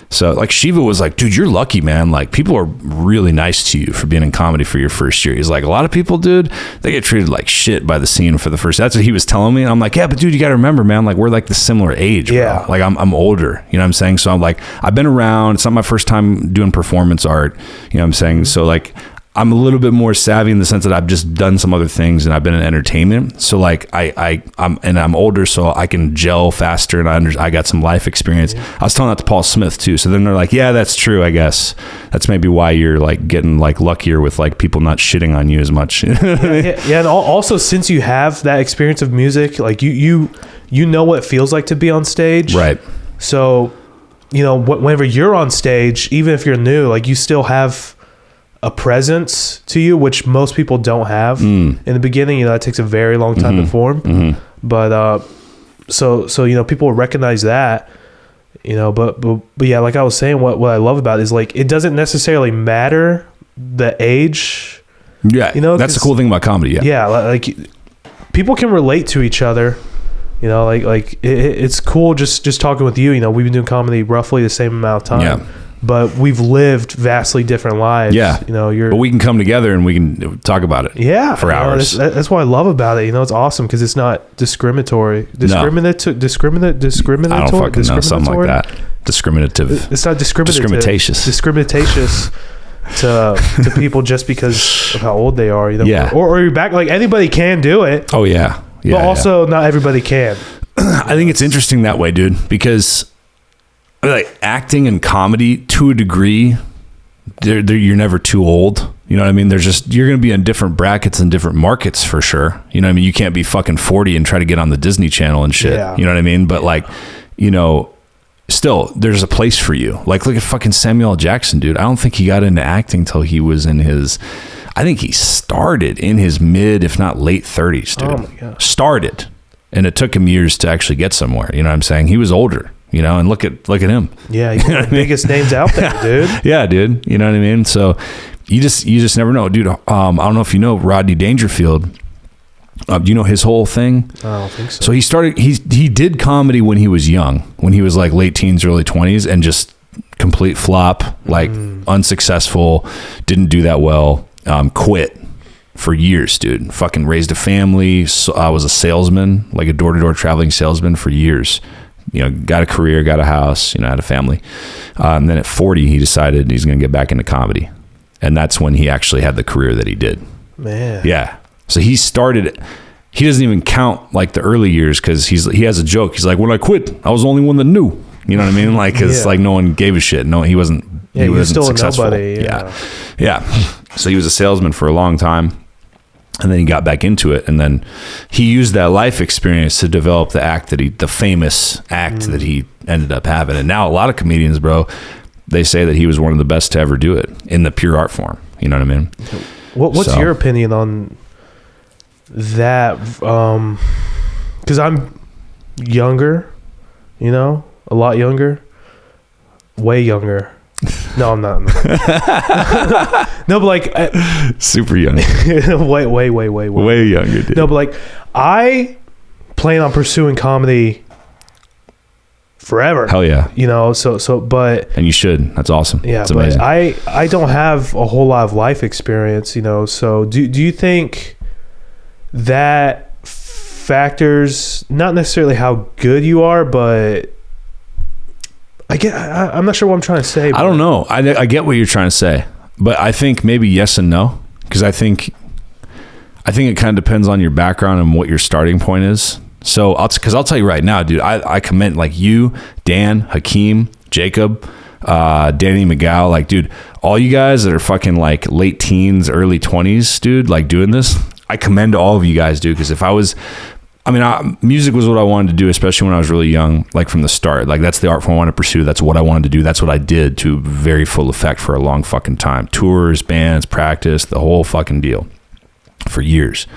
So like Shiva was like, dude, you're lucky, man. Like people are really nice to you for being in comedy for your first year. He's like, a lot of people, dude, they get treated like shit by the scene for the first. That's what he was telling me. And I'm like, yeah, but dude, you got to remember, man, like we're like the similar age, bro. Yeah. Like I'm older, you know what I'm saying? So I'm like, I've been around. It's not my first time doing performance art, you know what I'm saying? So like, I'm a little bit more savvy in the sense that I've just done some other things and I've been in entertainment. So like I'm older, so I can gel faster, and I got some life experience. Yeah. I was telling that to Paul Smith too. So then they're like, yeah, that's true. I guess that's maybe why you're like getting like luckier with like people not shitting on you as much. Yeah. And also since you have that experience of music, like you know what it feels like to be on stage. Right. So, you know, whenever you're on stage, even if you're new, like you still have a presence to you, which most people don't have in the beginning. You know, it takes a very long time to form. But so you know, people will recognize that. You know, but yeah, like I was saying, what I love about it is like it doesn't necessarily matter the age. Yeah, you know, that's the cool thing about comedy. Yeah, like people can relate to each other. You know, like it's cool just talking with you. You know, we've been doing comedy roughly the same amount of time. Yeah. But we've lived vastly different lives. Yeah, you know, but we can come together and we can talk about it. Yeah, for hours. That's what I love about it. You know, it's awesome because it's not discriminatory. Discriminatory. I don't fucking know, something like that. Discriminative. It's not discriminative. Discriminateous. Discriminateous to people just because of how old they are. You know, yeah. Or you're back. Like anybody can do it. Oh yeah. But also not everybody can. I think it's interesting that way, dude, because like acting and comedy to a degree, you're never too old. You know what I mean? You're going to be in different brackets and different markets for sure. You know what I mean? You can't be fucking 40 and try to get on the Disney Channel and shit. Yeah. You know what I mean? But like, you know, still there's a place for you. Like look at fucking Samuel L. Jackson, dude. I don't think he got into acting till he was I think he started in his mid, if not late 30s, dude. Oh my God. Started. And it took him years to actually get somewhere. You know what I'm saying? He was older. You know, and look at him. Yeah, he's one of the biggest names out there, dude. Yeah, dude. You know what I mean? So you just never know, dude. I don't know if you know Rodney Dangerfield. Do you know his whole thing? I don't think so. So he did comedy when he was young, when he was like late teens, early 20s, and just complete flop, like unsuccessful, didn't do that well, quit for years, dude. Fucking raised a family. So I was a salesman, like a door-to-door traveling salesman for years. You know, got a career, got a house, you know, had a family. And then at 40, he decided he's going to get back into comedy. And that's when he actually had the career that he did. Man. Yeah. So he doesn't even count like the early years because he has a joke. He's like, when I quit, I was the only one that knew. You know what I mean? Like, cause like no one gave a shit. No, he wasn't. Yeah, he wasn't still successful. Nobody. Yeah. So he was a salesman for a long time. And then he got back into it, and then he used that life experience to develop the famous act that he ended up having. And now a lot of comedians, bro, they say that he was one of the best to ever do it in the pure art form. You know what I mean? What's your opinion on that? Because I'm younger, you know, a lot younger, way younger. No, I'm not. No, but like super young. way younger, dude. No, but like I plan on pursuing comedy forever. Hell yeah. You know, but and you should. That's awesome. Yeah, that's but amazing. I don't have a whole lot of life experience, you know. So do you think that factors not necessarily how good you are, but I'm not sure what I'm trying to say. I don't know. I get what you're trying to say, but I think maybe yes and no, because I think it kind of depends on your background and what your starting point is. So I'll tell you right now, dude, I commend like you, Dan, Hakeem, Jacob, Danny McGow, like, dude, all you guys that are fucking like late teens, early 20s, dude, like doing this, I commend all of you guys, dude, because music was what I wanted to do, especially when I was really young, like from the start. Like that's the art form I wanted to pursue. That's what I wanted to do. That's what I did to very full effect for a long fucking time. Tours, bands, practice, the whole fucking deal for years.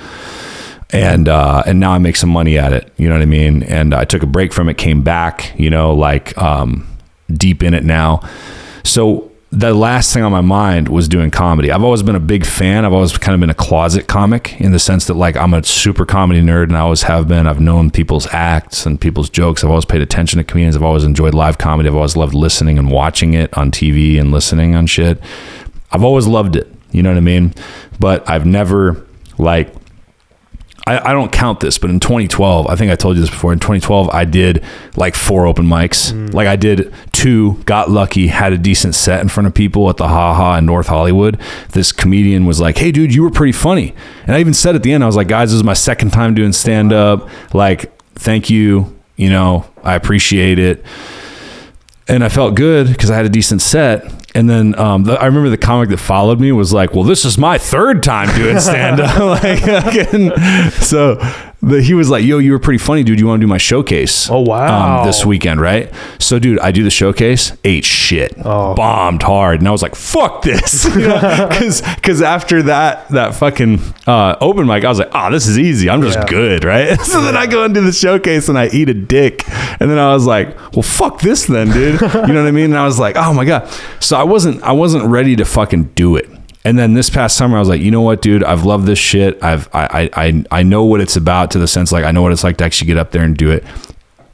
And now I make some money at it. You know what I mean? And I took a break from it, came back, you know, like deep in it now. So the last thing on my mind was doing comedy. I've always been a big fan. I've always kind of been a closet comic in the sense that like I'm a super comedy nerd, and I always have been. I've known people's acts and people's jokes. I've always paid attention to comedians. I've always enjoyed live comedy. I've always loved listening and watching it on TV and listening on shit. I've always loved it. You know what I mean? But I've never like, I don't count this, but in 2012, I think I told you this before. In 2012, I did like 4 open mics. Like I did 2, got lucky, had a decent set in front of people at the Ha Ha in North Hollywood. This comedian was like, "Hey, dude, you were pretty funny." And I even said at the end, I was like, "Guys, this is my second time doing stand up. Like, thank you. You know, I appreciate it." And I felt good because I had a decent set. And then I remember the comic that followed me was like, "Well, this is my 3rd time doing stand-up." So he was like, "Yo, you were pretty funny, dude. You want to do my showcase?" Oh, wow. This weekend, right? So, dude, I do the showcase, ate shit, bombed hard. And I was like, fuck this. Because after that fucking open mic, I was like, this is easy. I'm just good, right? So then I go into the showcase and I eat a dick. And then I was like, well, fuck this then, dude. You know what I mean? And I was like, oh my God. So I wasn't ready to fucking do it. And then this past summer, I was like, you know what, dude? I've loved this shit. I know what it's about, to the sense like I know what it's like to actually get up there and do it.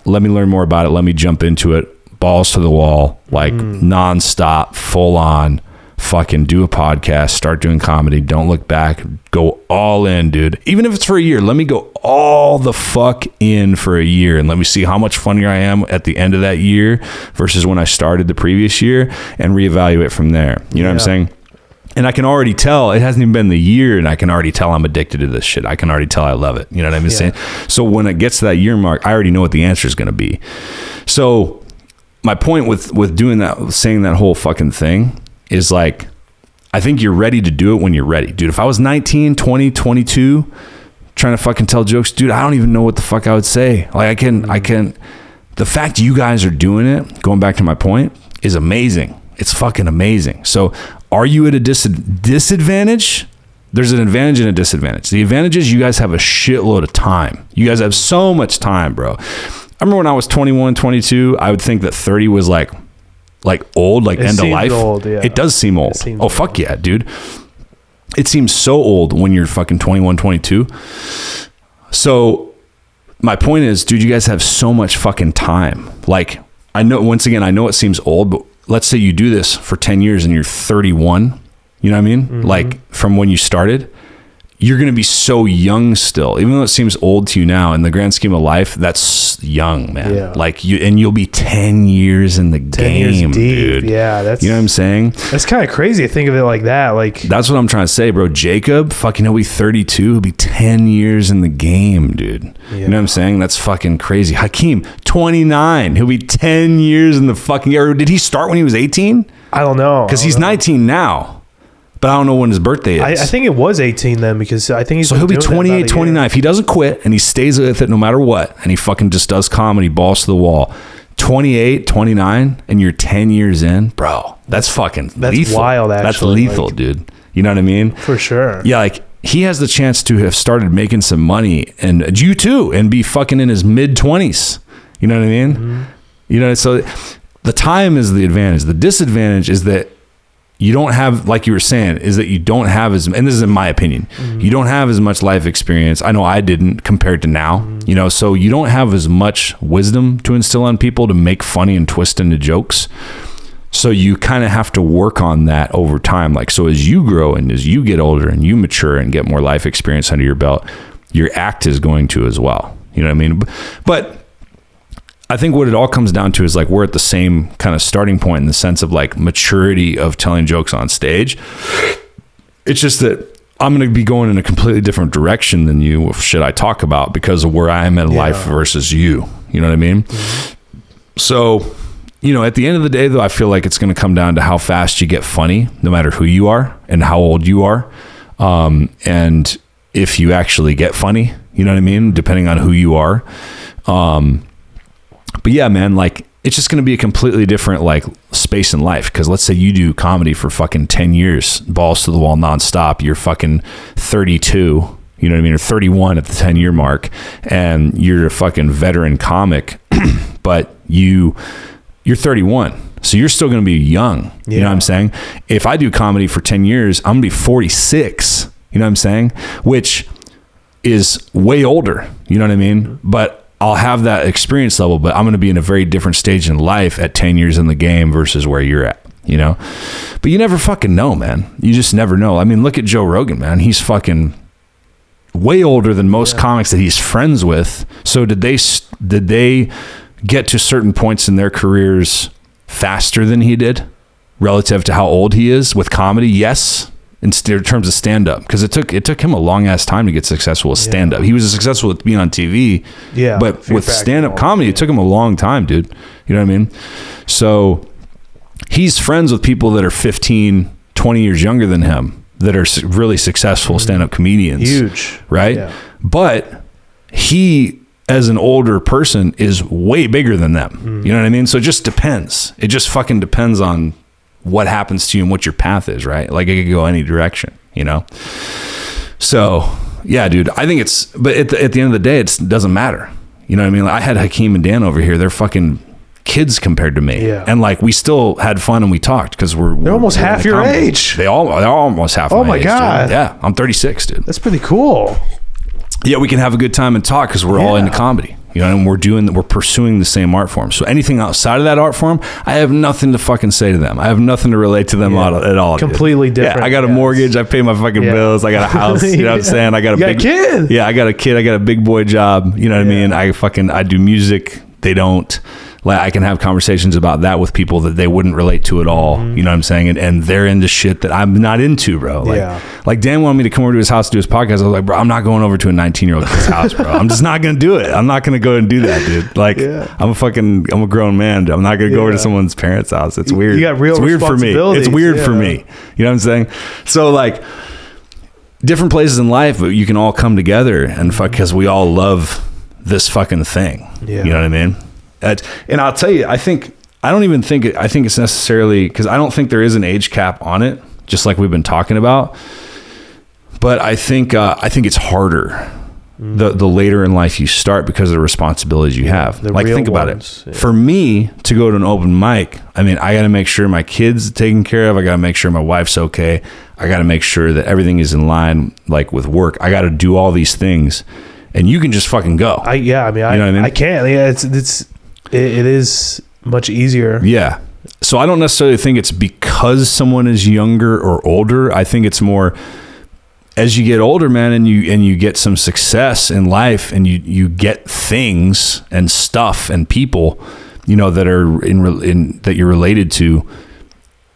Let me learn more about it. Let me jump into it. Balls to the wall, like nonstop, full on. Fucking do a podcast. Start doing comedy. Don't look back. Go all in, dude. Even if it's for a year, let me go all the fuck in for a year, and let me see how much funnier I am at the end of that year versus when I started the previous year, and reevaluate from there. You know what I'm saying? And I can already tell, it hasn't even been the year, and I can already tell I'm addicted to this shit. I can already tell I love it. You know what I'm saying? So when it gets to that year mark, I already know what the answer is going to be. So my point with doing that, saying that whole fucking thing is like, I think you're ready to do it when you're ready. Dude, if I was 19, 20, 22, trying to fucking tell jokes, dude, I don't even know what the fuck I would say. Like I can, the fact you guys are doing it, going back to my point, is amazing. It's fucking amazing. So are you at a disadvantage? There's an advantage and a disadvantage. The advantage is you guys have a shitload of time. You guys have so much time, bro. I remember when I was 21, 22, I would think that 30 was like old, like end of life. Old, yeah. It does seem old. Fuck yeah, dude. It seems so old when you're fucking 21, 22. So my point is, dude, you guys have so much fucking time. Like, I know, once again, I know it seems old, but let's say you do this for 10 years and you're 31. You know what I mean? Mm-hmm. Like from when you started, you're going to be so young still, even though it seems old to you now. In the grand scheme of life, that's young, man. Yeah. Like you'll be 10 years in the game, dude. Yeah, you know what I'm saying? That's kind of crazy to think of it like that. Like, that's what I'm trying to say, bro. Jacob, fucking, he'll be 32. He'll be 10 years in the game, dude. Yeah. You know what I'm saying? That's fucking crazy. Hakeem, 29. He'll be 10 years in the fucking era. Did he start when he was 18? I don't know. Because he's 19 now. But I don't know when his birthday is. I think it was 18 then, because I think he's so he'll be 28, 29. If he doesn't quit and he stays with it no matter what, and he fucking just does comedy, balls to the wall, 28, 29, and you're 10 years in, bro, that's lethal. Wild, actually. That's lethal, like, dude. You know what I mean? For sure. Yeah, like he has the chance to have started making some money, and you too, and be fucking in his mid-20s. You know what I mean? Mm-hmm. You know, so the time is the advantage. The disadvantage is that you don't have, like you were saying, is that you don't have as, and this is in my opinion, you don't have as much life experience. I know I didn't compared to now, you know, so you don't have as much wisdom to instill on people to make funny and twist into jokes. So you kind of have to work on that over time. Like, so as you grow and as you get older and you mature and get more life experience under your belt, your act is going to as well. You know what I mean? But I think what it all comes down to is like, we're at the same kind of starting point in the sense of like maturity of telling jokes on stage. It's just that I'm going to be going in a completely different direction than you with shit I talk about because of where I am in life versus you. You know what I mean? Mm-hmm. So, you know, at the end of the day though, I feel like it's going to come down to how fast you get funny, no matter who you are and how old you are. And if you actually get funny, you know what I mean? Depending on who you are. But yeah, man, like it's just going to be a completely different like space in life. Cause let's say you do comedy for fucking 10 years, balls to the wall nonstop. You're fucking 32, you know what I mean? Or 31 at the 10-year mark, and you're a fucking veteran comic, but you're 31. So you're still going to be young. You know what I'm saying? If I do comedy for 10 years, I'm going to be 46. You know what I'm saying? Which is way older. You know what I mean? But I'll have that experience level, but I'm going to be in a very different stage in life at 10 years in the game versus where you're at, you know? But you never fucking know, man. You just never know. I mean, look at Joe Rogan, man. He's fucking way older than most comics that he's friends with. So did they get to certain points in their careers faster than he did relative to how old he is with comedy? Yes. In terms of stand-up, because it took him a long ass time to get successful with stand-up. He was successful with being on TV, but with stand-up comedy, it took him a long time, dude. You know what I mean? So he's friends with people that are 15, 20 years younger than him that are really successful stand-up comedians. Huge. Right? Yeah. But he, as an older person, is way bigger than them. You know what I mean? So it just depends. It just fucking depends on what happens to you and what your path is, right? Like it could go any direction, you know? So yeah, dude, I think but at the end of the day, it doesn't matter. You know what I mean? Like, I had Hakeem and Dan over here. They're fucking kids compared to me. Yeah. And like, we still had fun and we talked because they're almost half your age. They're almost half my age. Oh my God. Dude. Yeah. I'm 36, dude. That's pretty cool. Yeah. We can have a good time and talk because we're all into comedy. You know, and we're pursuing the same art form. So anything outside of that art form, I have nothing to fucking say to them. I have nothing to relate to them at all. Completely different. Yeah, I got a mortgage. I pay my fucking bills. I got a house. You know what I'm saying? I got a kid. Yeah, I got a kid. I got a big boy job. You know what I mean? I do music. They don't. Like, I can have conversations about that with people that they wouldn't relate to at all. You know what I'm saying? And they're into shit that I'm not into, bro. Like Dan wanted me to come over to his house to do his podcast. I was like, bro, I'm not going over to a 19-year-old kid's house, bro. I'm just not going to do it. I'm not going to go and do that, dude. Like, I'm a grown man. I'm not going to go over to someone's parents' house. It's weird. You got real responsibilities. It's weird for me. You know what I'm saying? So like, different places in life, but you can all come together and because we all love this fucking thing. You know what I mean? And I'll tell you, I think it's necessarily, because I don't think there is an age cap on it, just like we've been talking about. But I think it's harder the later in life you start because of the responsibilities you have. Like, think about it. For me to go to an open mic, I mean, I got to make sure my kids are taken care of. I got to make sure my wife's okay. I got to make sure that everything is in line, like with work. I got to do all these things, and you can just fucking go. You know what I mean? I can't. Yeah, it is much easier. Yeah. So I don't necessarily think it's because someone is younger or older. I think it's more as you get older, man, and you get some success in life, and you get things and stuff and people, you know, that are in that you're related to.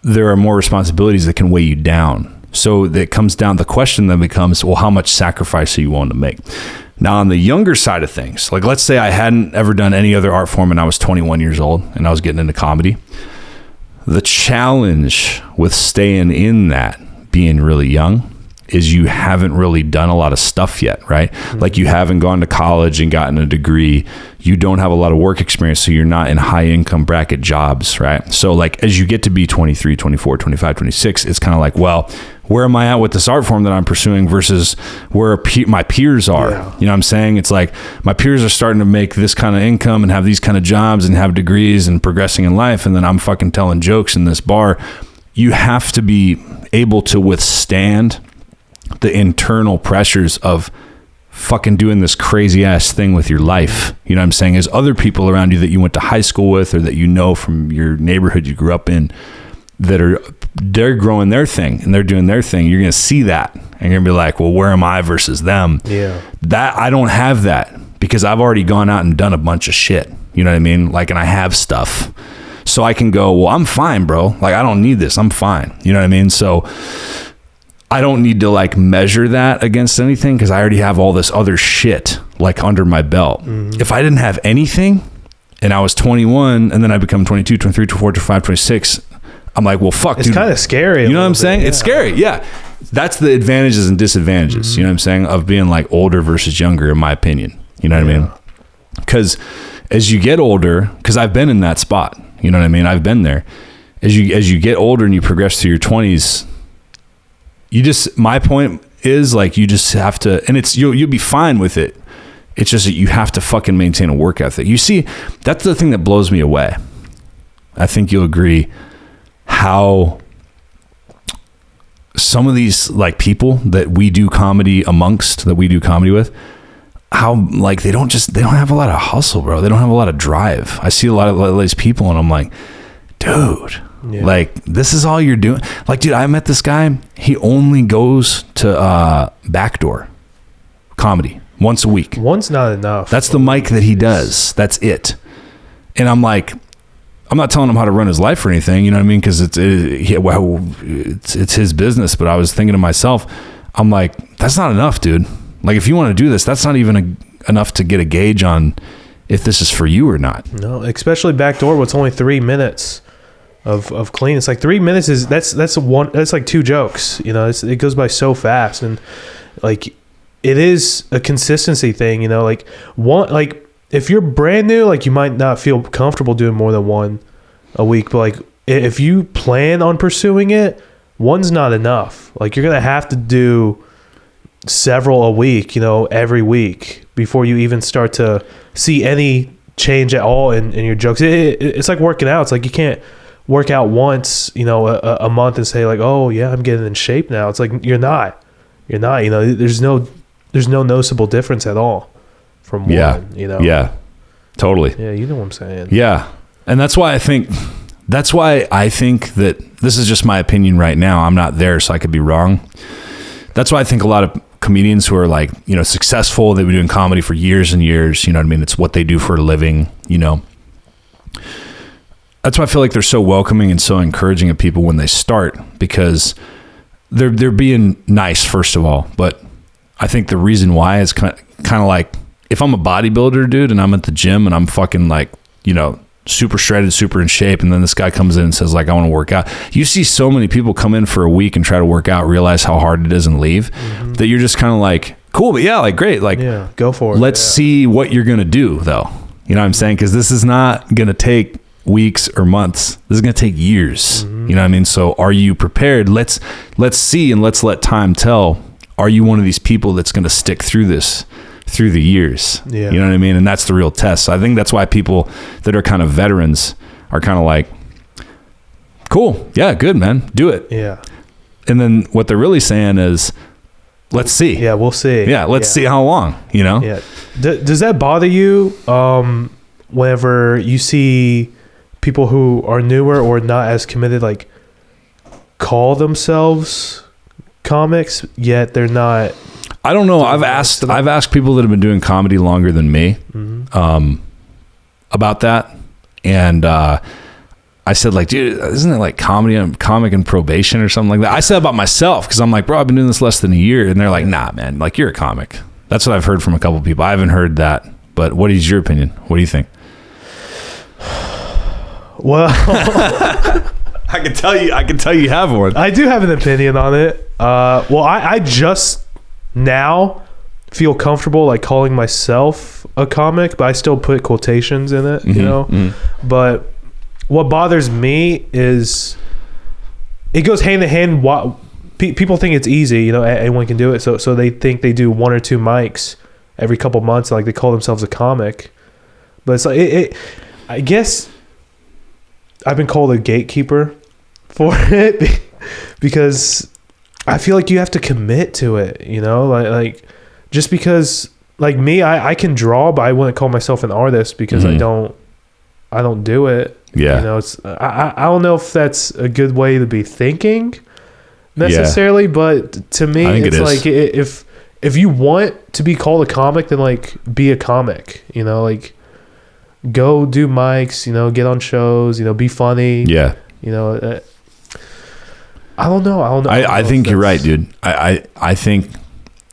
There are more responsibilities that can weigh you down. So that comes down. The question then becomes, well, how much sacrifice are you willing to make? Now, on the younger side of things, like let's say I hadn't ever done any other art form and I was 21 years old and I was getting into comedy. The challenge with staying in that, being really young, is you haven't really done a lot of stuff yet, right? Like, you haven't gone to college and gotten a degree. You don't have a lot of work experience, so you're not in high income bracket jobs, right? So like, as you get to be 23, 24, 25, 26, it's kind of like, well, where am I at with this art form that I'm pursuing versus where my peers are? You know what I'm saying? It's like, my peers are starting to make this kind of income and have these kind of jobs and have degrees and progressing in life, and then I'm fucking telling jokes in this bar. You have to be able to withstand the internal pressures of fucking doing this crazy ass thing with your life. You know what I'm saying? As other people around you that you went to high school with, or that you know from your neighborhood you grew up in, they're growing their thing and they're doing their thing. You're going to see that and you're going to be like, well, where am I versus them? That I don't have that because I've already gone out and done a bunch of shit. You know what I mean? Like, and I have stuff. So I can go, well, I'm fine, bro. Like, I don't need this. I'm fine. You know what I mean? So I don't need to like measure that against anything because I already have all this other shit like under my belt. If I didn't have anything and I was 21 and then I become 22, 23, 24, 25, 26, I'm like, well, fuck, it's kind of scary. You know what I'm saying? It's scary. Yeah. That's the advantages and disadvantages, you know what I'm saying, of being like older versus younger, in my opinion. You know what I mean? Because as you get older, because I've been in that spot, you know what I mean? I've been there. As you get older and you progress through your 20s, my point is like, you just have to, and it's, you'll be fine with it. It's just that you have to fucking maintain a work ethic. You see, that's the thing that blows me away. I think you'll agree how some of these like people that we do comedy with, how like they don't have a lot of hustle, bro. They don't have a lot of drive. I see a lot of these people and I'm like, dude, like this is all you're doing. Like, dude, I met this guy. He only goes to Backdoor comedy once a week. One's not enough. That's the mic that he does. That's it. And I'm like, I'm not telling him how to run his life or anything, you know what I mean? Because it's his business. But I was thinking to myself, I'm like, that's not enough, dude. Like, if you want to do this, that's not even enough to get a gauge on if this is for you or not. No, especially Backdoor. What's only 3 minutes of clean. It's like 3 minutes is that's like 2 jokes. You know, it goes by so fast, and like it is a consistency thing. You know, like if you're brand new, like you might not feel comfortable doing more than 1 a week, but like if you plan on pursuing it, 1's not enough. Like you're gonna have to do several a week, you know, every week before you even start to see any change at all in your jokes. It's like working out. It's like you can't work out once, you know, a month and say like, oh yeah, I'm getting in shape now. It's like you're not, you know, there's no noticeable difference at all from one, you know. Yeah, totally. Yeah, you know what I'm saying. Yeah. And that's why I think that this is just my opinion right now. I'm not there, so I could be wrong. That's why I think a lot of comedians who are like, you know, successful, they've been doing comedy for years and years, you know what I mean? It's what they do for a living, you know. That's why I feel like they're so welcoming and so encouraging of people when they start, because they're being nice, first of all. But I think the reason why is kind of like, if I'm a bodybuilder, dude, and I'm at the gym and I'm fucking like, you know, super shredded, super in shape, and then this guy comes in and says like, I want to work out. You see so many people come in for a week and try to work out, realize how hard it is and leave, that you're just kind of like, cool, but yeah, like great, like yeah, go for it. Let's see what you're gonna do though. You know what I'm saying? Because this is not gonna take weeks or months. This is gonna take years. You know what I mean? So are you prepared? Let's see, and let's let time tell. Are you one of these people that's gonna stick through this through the years? Yeah. You know what I mean? And that's the real test. So I think that's why people that are kind of veterans are kind of like, cool, yeah, good, man, do it. Yeah. And then what they're really saying is, let's see. Yeah, we'll see. Yeah, let's see how long, you know? Yeah. Does that bother you whenever you see people who are newer or not as committed, like, call themselves comics, yet they're not? I don't know. I've asked people that have been doing comedy longer than me about that. And I said, like, dude, isn't it like comic and probation or something like that? I said about myself, because I'm like, bro, I've been doing this less than a year. And they're like, nah, man, like, you're a comic. That's what I've heard from a couple of people. I haven't heard that. But what is your opinion? What do you think? Well, I can tell you have one. I do have an opinion on it. Well, I just now feel comfortable like calling myself a comic, but I still put quotations in it, you know. But what bothers me is it goes hand in hand. What people think it's easy, you know, anyone can do it. So they think they do 1 or 2 mics every couple months, like they call themselves a comic. But it's like I guess I've been called a gatekeeper for it because I feel like you have to commit to it, you know, like just because, like me, I can draw, but I wouldn't call myself an artist because I don't do it. Yeah. You know, it's, I don't know if that's a good way to be thinking necessarily, but to me, it's like, if you want to be called a comic, then like be a comic, you know, like go do mics, you know, get on shows, you know, be funny. Yeah. You know, I don't know. I think you're right, dude. I think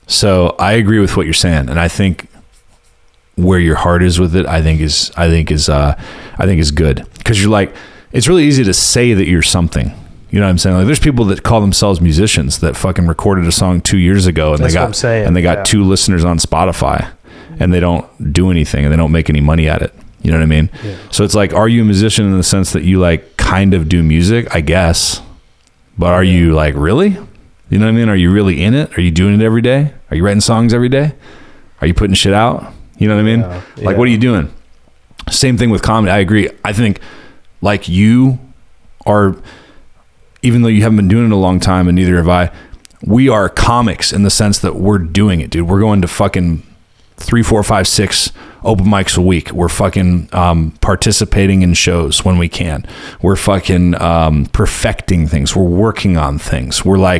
so. I agree with what you're saying, and I think where your heart is with it, I think is good, because you're like, it's really easy to say that you're something. You know what I'm saying? Like, there's people that call themselves musicians that fucking recorded a song 2 years ago, and they got 2 listeners on Spotify, and they don't do anything, and they don't make any money at it. You know what I mean? Yeah. So it's like, are you a musician in the sense that you like kind of do music? I guess. But are you like really? You know what I mean? Are you really in it? Are you doing it every day? Are you writing songs every day? Are you putting shit out? You know what I mean? Like, what are you doing? Same thing with comedy. I agree. I think Like you are, even though you haven't been doing it a long time and neither have I, we are comics in the sense that we're doing it, dude. We're going to fucking 3, 4, 5, 6 open mics a week. We're fucking participating in shows when we can. We're fucking perfecting things. We're working on things. We're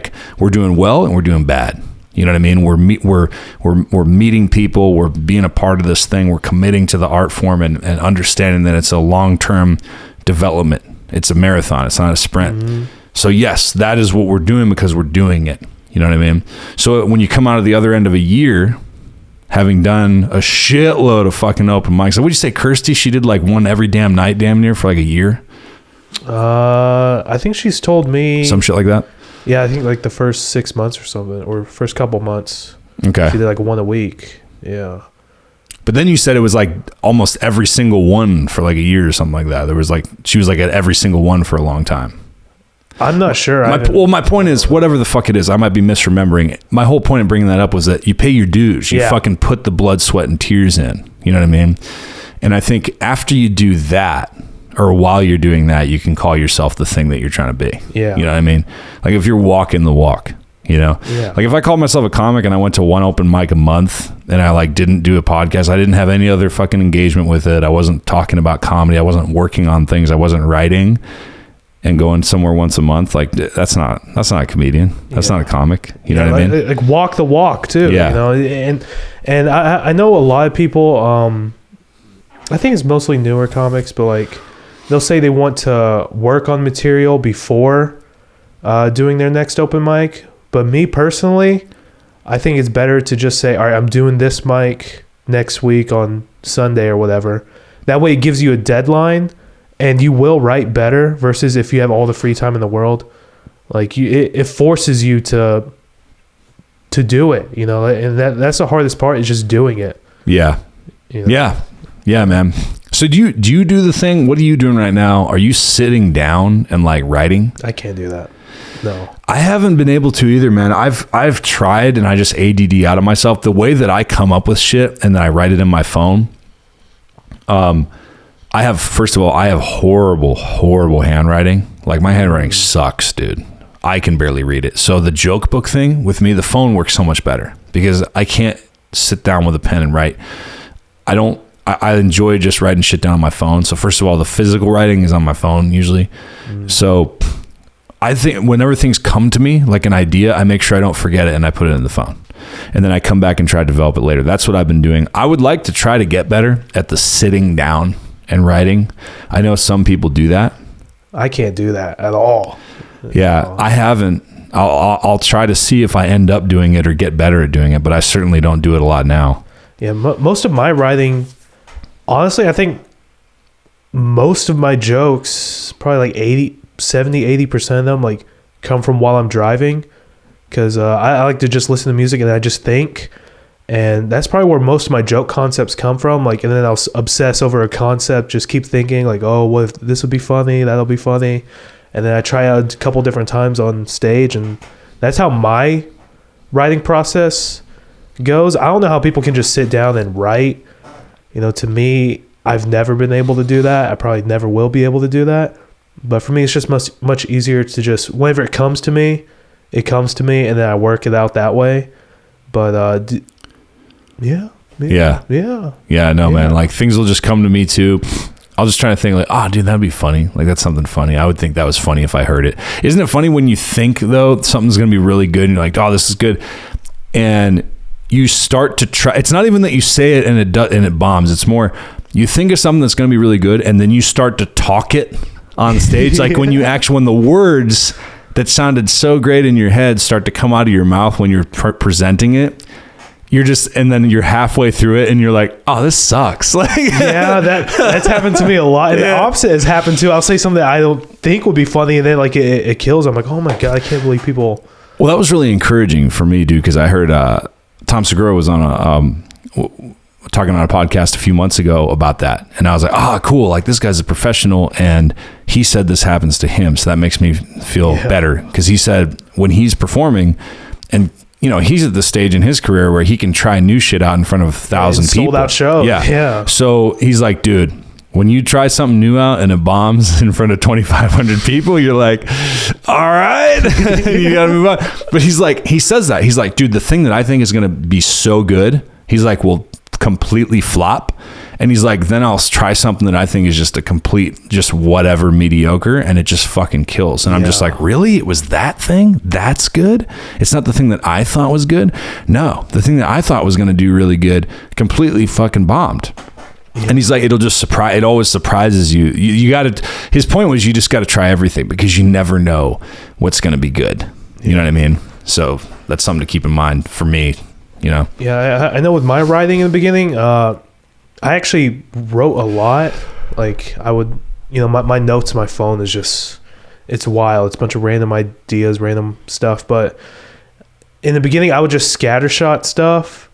doing well and we're doing bad. You know what I mean? We're meeting people. We're being a part of this thing. We're committing to the art form and understanding that it's a long-term development. It's a marathon. It's not a sprint. Mm-hmm. So yes, that is what we're doing because we're doing it. You know what I mean? So when you come out of the other end of a year, having done a shitload of fucking open mics, would you say Kirsty, she did like one every damn night damn near for like a year? I think she's told me some shit like that. Yeah, I think like the first 6 months or something, or first couple months. Okay. She did like one a week. Yeah. But then you said it was like almost every single one for like a year or something like that. There was like, she was like at every single one for a long time. I'm not sure. My point is, whatever the fuck it is, I might be misremembering. My whole point of bringing that up was that you pay your dues. You fucking put the blood, sweat, and tears in. You know what I mean? And I think after you do that, or while you're doing that, you can call yourself the thing that you're trying to be. Yeah. You know what I mean? Like if you're walking the walk, you know? Yeah. Like if I called myself a comic and I went to one open mic a month and I like didn't do a podcast, I didn't have any other fucking engagement with it. I wasn't talking about comedy. I wasn't working on things. I wasn't writing. And going somewhere once a month, like that's not a comedian. That's not a comic. You know what I mean? Like walk the walk too. Yeah. You know, and I know a lot of people. I think it's mostly newer comics, but like they'll say they want to work on material before doing their next open mic. But me personally, I think it's better to just say, all right, I'm doing this mic next week on Sunday or whatever. That way, it gives you a deadline. And you will write better versus if you have all the free time in the world. Like it forces you to do it, you know, and that's the hardest part is just doing it. Yeah. You know? Yeah, man. So do you do the thing? What are you doing right now? Are you sitting down and like writing? I can't do that. No. I haven't been able to either, man. I've tried and I just ADD out of myself. The way that I come up with shit and then I write it in my phone. First of all, I have horrible handwriting. Like my handwriting sucks, dude. I can barely read it. So the joke book thing with me, the phone works so much better because I can't sit down with a pen and write. I enjoy just writing shit down on my phone. So first of all, the physical writing is on my phone usually. So I think whenever things come to me, like an idea, I make sure I don't forget it and I put it in the phone. And then I come back and try to develop it later. That's what I've been doing. I would like to try to get better at the sitting down and writing. I know some people do that. I can't do that at all. Yeah, I haven't. I'll try to see if I end up doing it or get better at doing it, but I certainly don't do it a lot now. Yeah, most of my writing, honestly, I think most of my jokes, probably like 80% of them, like come from while I'm driving, because I like to just listen to music and I just think. And that's probably where most of my joke concepts come from. Like, and then I'll obsess over a concept, just keep thinking like, oh, what if this would be funny? That'll be funny. And then I try out a couple different times on stage. And that's how my writing process goes. I don't know how people can just sit down and write. You know, to me, I've never been able to do that. I probably never will be able to do that. But for me, it's just much easier to just, whenever it comes to me, and then I work it out that way. But, Yeah, man. Like things will just come to me too. I'll just try to think like, oh, dude, that'd be funny. Like that's something funny. I would think that was funny if I heard it. Isn't it funny when you think though something's gonna be really good and you're like, oh, this is good, and you start to try. It's not even that you say it and it bombs. It's more you think of something that's gonna be really good and then you start to talk it on stage. Like when the words that sounded so great in your head start to come out of your mouth when you're presenting it. And then you're halfway through it and you're like, oh, this sucks. Like, yeah, that's happened to me a lot. And the opposite has happened too. I'll say something I don't think would be funny and then like it kills. I'm like, oh my God, I can't believe people. Well, that was really encouraging for me, dude, because I heard Tom Segura was on talking on a podcast a few months ago about that. And I was like, oh, cool. Like this guy's a professional and he said this happens to him. So that makes me feel better because he said when he's performing and you know, he's at the stage in his career where he can try new shit out in front of 1,000 people. Sold out show. Yeah. So he's like, dude, when you try something new out and it bombs in front of 2,500 people, you're like, all right, you gotta move on. But he says that. He's like, dude, the thing that I think is going to be so good, he's like, will completely flop. And he's like, then I'll try something that I think is just a complete, just whatever mediocre, and it just fucking kills. And I'm just like, really? It was that thing? That's good? It's not the thing that I thought was good? No, the thing that I thought was going to do really good completely fucking bombed. Yeah. And he's like, it'll just surprise. It always surprises you. You got to. His point was, you just got to try everything because you never know what's going to be good. You know what I mean? So that's something to keep in mind for me. You know? Yeah, I know. With my writing in the beginning, I actually wrote a lot. Like I would, my notes on my phone is just, it's wild. It's a bunch of random ideas, random stuff. But in the beginning, I would just scattershot stuff.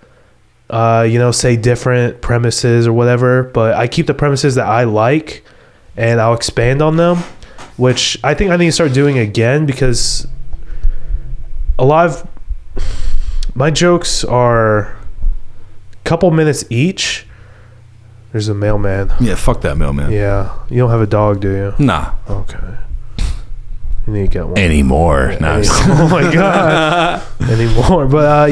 Say different premises or whatever, but I keep the premises that I like and I'll expand on them, which I think I need to start doing again because a lot of my jokes are a couple minutes each. There's a mailman. Yeah, fuck that mailman. Yeah. You don't have a dog, do you? Nah. Okay. You need to get one. Anymore. Yeah, oh my God. Anymore. But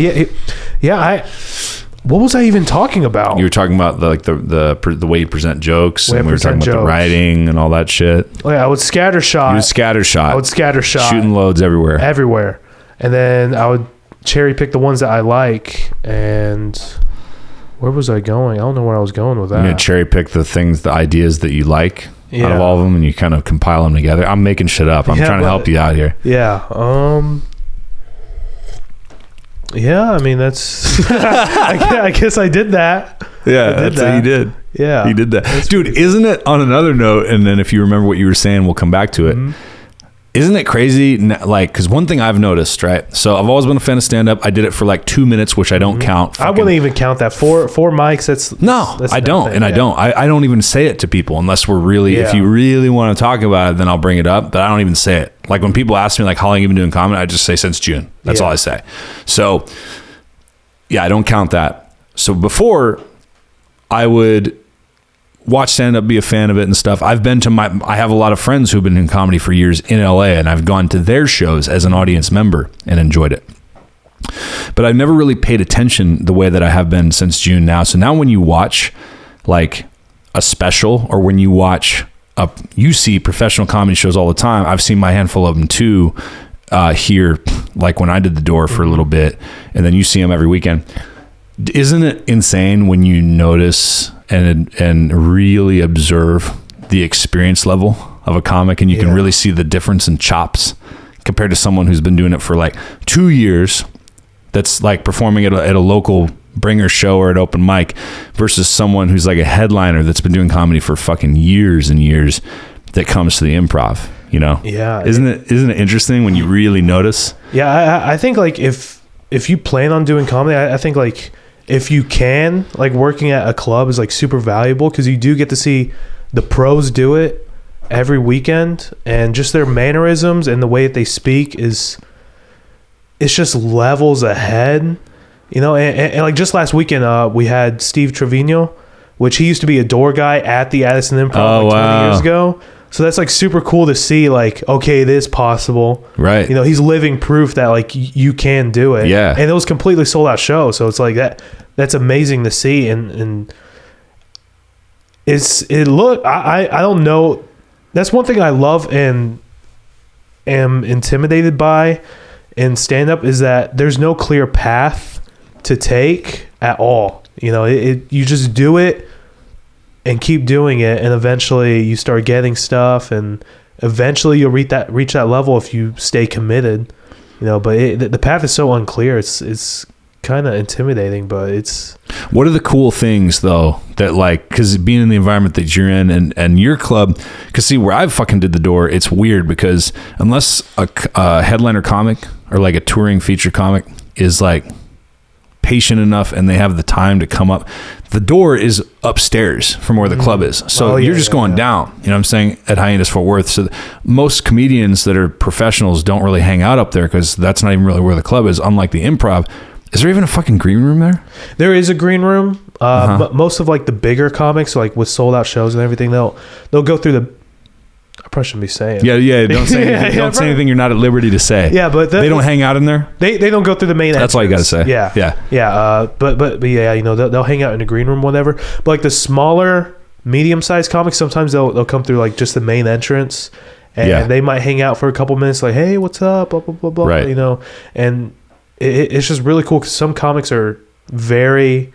what was I even talking about? You were talking about the way you present jokes, and we were talking about the writing and all that shit. Oh yeah, I would scattershot. You would scattershot. I would scattershot. Shooting loads everywhere. Everywhere. And then I would cherry pick the ones that I like. And where was I going? I don't know where I was going with that. You're going to cherry pick the ideas that you like out of all of them, and you kind of compile them together. I'm making shit up. I'm trying to help you out here. Yeah. Yeah, I mean, that's... I guess I did that. Yeah, that's what you did. Yeah. You did that. Dude, isn't it, on another note, and then if you remember what you were saying, we'll come back to it. Mm-hmm. Isn't it crazy? Like, because one thing I've noticed, right? So I've always been a fan of stand-up. I did it for like 2 minutes, which I don't count. I wouldn't even count that. Four mics, that's I don't. And I don't. I don't even say it to people unless we're really, if you really want to talk about it, then I'll bring it up. But I don't even say it. Like when people ask me, like, how long have you been doing comedy? I just say since June. That's all I say. So, yeah, I don't count that. So before, I would watch stand-up, be a fan of it and stuff. I have a lot of friends who've been in comedy for years in LA, and I've gone to their shows as an audience member and enjoyed it. But I've never really paid attention the way that I have been since June now. So now when you watch like a special, or when you see professional comedy shows all the time. I've seen my handful of them too here, like when I did The Door for a little bit, and then you see them every weekend. Isn't it insane when you notice and really observe the experience level of a comic, and you can really see the difference in chops compared to someone who's been doing it for like 2 years, that's like performing at a local bringer show or at open mic, versus someone who's like a headliner that's been doing comedy for fucking years and years that comes to the improv, Yeah. Isn't it interesting when you really notice? Yeah. I think like if you plan on doing comedy, I think like if you can, like working at a club is like super valuable, because you do get to see the pros do it every weekend, and just their mannerisms and the way that they speak it's just levels ahead, and like just last weekend, we had Steve Trevino, which he used to be a door guy at the Addison Improv 20 years ago. So that's like super cool to see, like, okay, it is possible. Right. He's living proof that like you can do it. Yeah. And it was completely sold out show. So it's like that's amazing to see. And I don't know. That's one thing I love and am intimidated by in stand-up, is that there's no clear path to take at all. You just do it and keep doing it, and eventually you start getting stuff, and eventually you'll reach that level if you stay committed. But the path is so unclear. It's kind of intimidating, but it's... What are the cool things though that, like, because being in the environment that you're in and your club, because see where I fucking did The Door, it's weird because unless a headliner comic or like a touring feature comic is like patient enough and they have the time to come up, The Door is upstairs from where the club is. So you're just going down, you know what I'm saying, at Hyannis Fort Worth. So most comedians that are professionals don't really hang out up there because that's not even really where the club is, unlike the Improv. Is there even a fucking green room there? There is a green room. Most of like the bigger comics, like with sold out shows and everything, they'll go through the. I probably shouldn't be saying. Yeah. Don't say anything. Don't say anything you're not at liberty to say. Yeah, but they don't hang out in there. They don't go through the main. That's all you got to say. Yeah. But yeah, you know, they'll hang out in the green room, whatever. But like the smaller, medium-sized comics, sometimes they'll come through like just the main entrance, and they might hang out for a couple minutes, like, hey, what's up, blah blah blah blah. Right. You know, and it's just really cool because some comics are very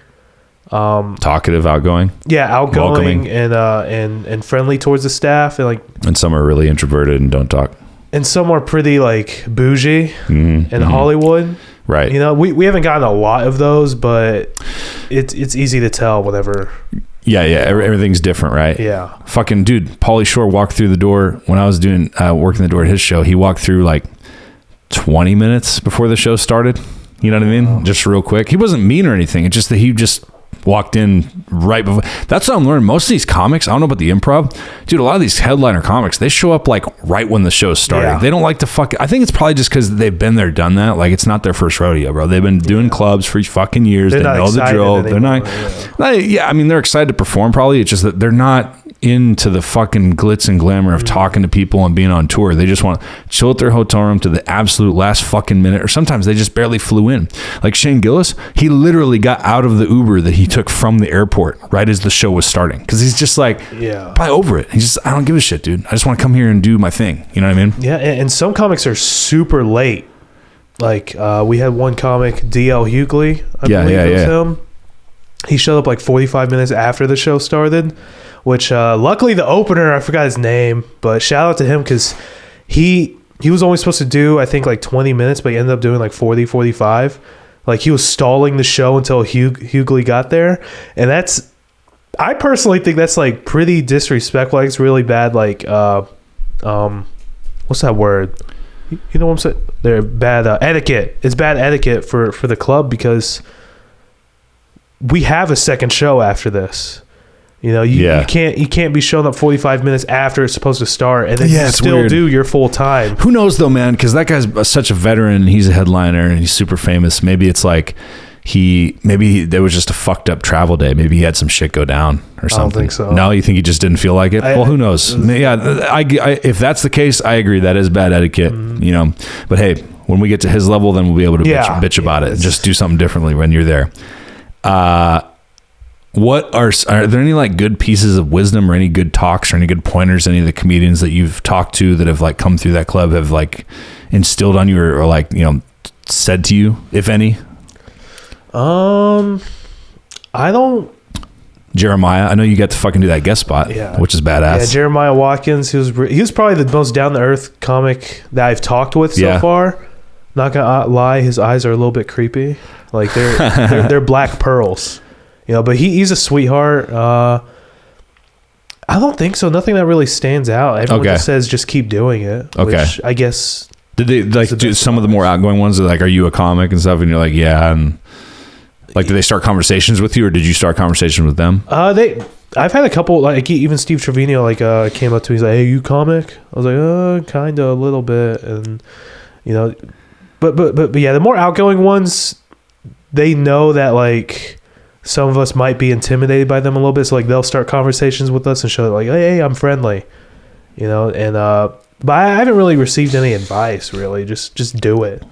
talkative, outgoing, welcoming, and friendly towards the staff, and some are really introverted and don't talk, and some are pretty like bougie in Hollywood, right? You know, we haven't gotten a lot of those, but it's easy to tell whenever. Everything's different, right? Yeah, fucking dude, Pauly Shore walked through the door when I was doing working the door at his show. He walked through like 20 minutes before the show started. You know what I mean? Just real quick. He wasn't mean or anything. It's just that he just walked in right before. That's what I'm learning. Most of these comics, I don't know about the improv, dude, a lot of these headliner comics, they show up like right when the show's starting. Yeah. They don't like to I think it's probably just because they've been there, done that. Like, it's not their first rodeo, bro. They've been doing clubs for fucking years. They know the drill. Anymore. They're not, I mean, they're excited to perform probably. It's just that they're not into the fucking glitz and glamour of talking to people and being on tour. They just want to chill at their hotel room to the absolute last fucking minute, or sometimes they just barely flew in. Like Shane Gillis, he literally got out of the Uber that he took from the airport right as the show was starting, because he's just like probably over it. He's just, I don't give a shit, dude. I just want to come here and do my thing. You know what I mean? Yeah, and some comics are super late. Like we had one comic, DL Hughley, I believe it was him. He showed up like 45 minutes after the show started, which luckily the opener, I forgot his name, but shout out to him because he was only supposed to do, I think, like 20 minutes, but he ended up doing like 40, 45. Like, he was stalling the show until Hughley got there. And I personally think that's like pretty disrespectful. Like, it's really bad, like, what's that word? You know what I'm saying? They're bad etiquette. It's bad etiquette for the club, because we have a second show after this. You know, you can't be showing up 45 minutes after it's supposed to start, and then you still do your full time. Who knows though, man? Because that guy's such a veteran. He's a headliner and he's super famous. Maybe it's like there was just a fucked up travel day. Maybe he had some shit go down or something. I don't think so. No, you think he just didn't feel like it? Well, who knows? If that's the case, I agree. That is bad etiquette. You know, but hey, when we get to his level, then we'll be able to bitch about it and just do something differently when you're there. What are there any like good pieces of wisdom or any good talks or any good pointers any of the comedians that you've talked to that have like come through that club have like instilled on you or like, you know, said to you, if any? I don't. Jeremiah, I know you got to fucking do that guest spot, which is badass. Yeah, Jeremiah Watkins, he was probably the most down to earth comic that I've talked with so far. Not gonna lie, his eyes are a little bit creepy. Like they're black pearls. You know, but he's a sweetheart. I don't think so. Nothing that really stands out. Everyone just says just keep doing it. Okay. Which I guess. Did they like do some of the more outgoing ones? Like, are you a comic and stuff? And you're like, yeah. And like, did they start conversations with you, or did you start conversations with them? I've had a couple. Like even Steve Trevino came up to me. He's like, "Hey, you comic?" I was like, kind of a little bit, and you know, but yeah, the more outgoing ones, they know that like. Some of us might be intimidated by them a little bit, so like they'll start conversations with us and show like, hey, I'm friendly, you know. And but I haven't really received any advice. Really, just do it,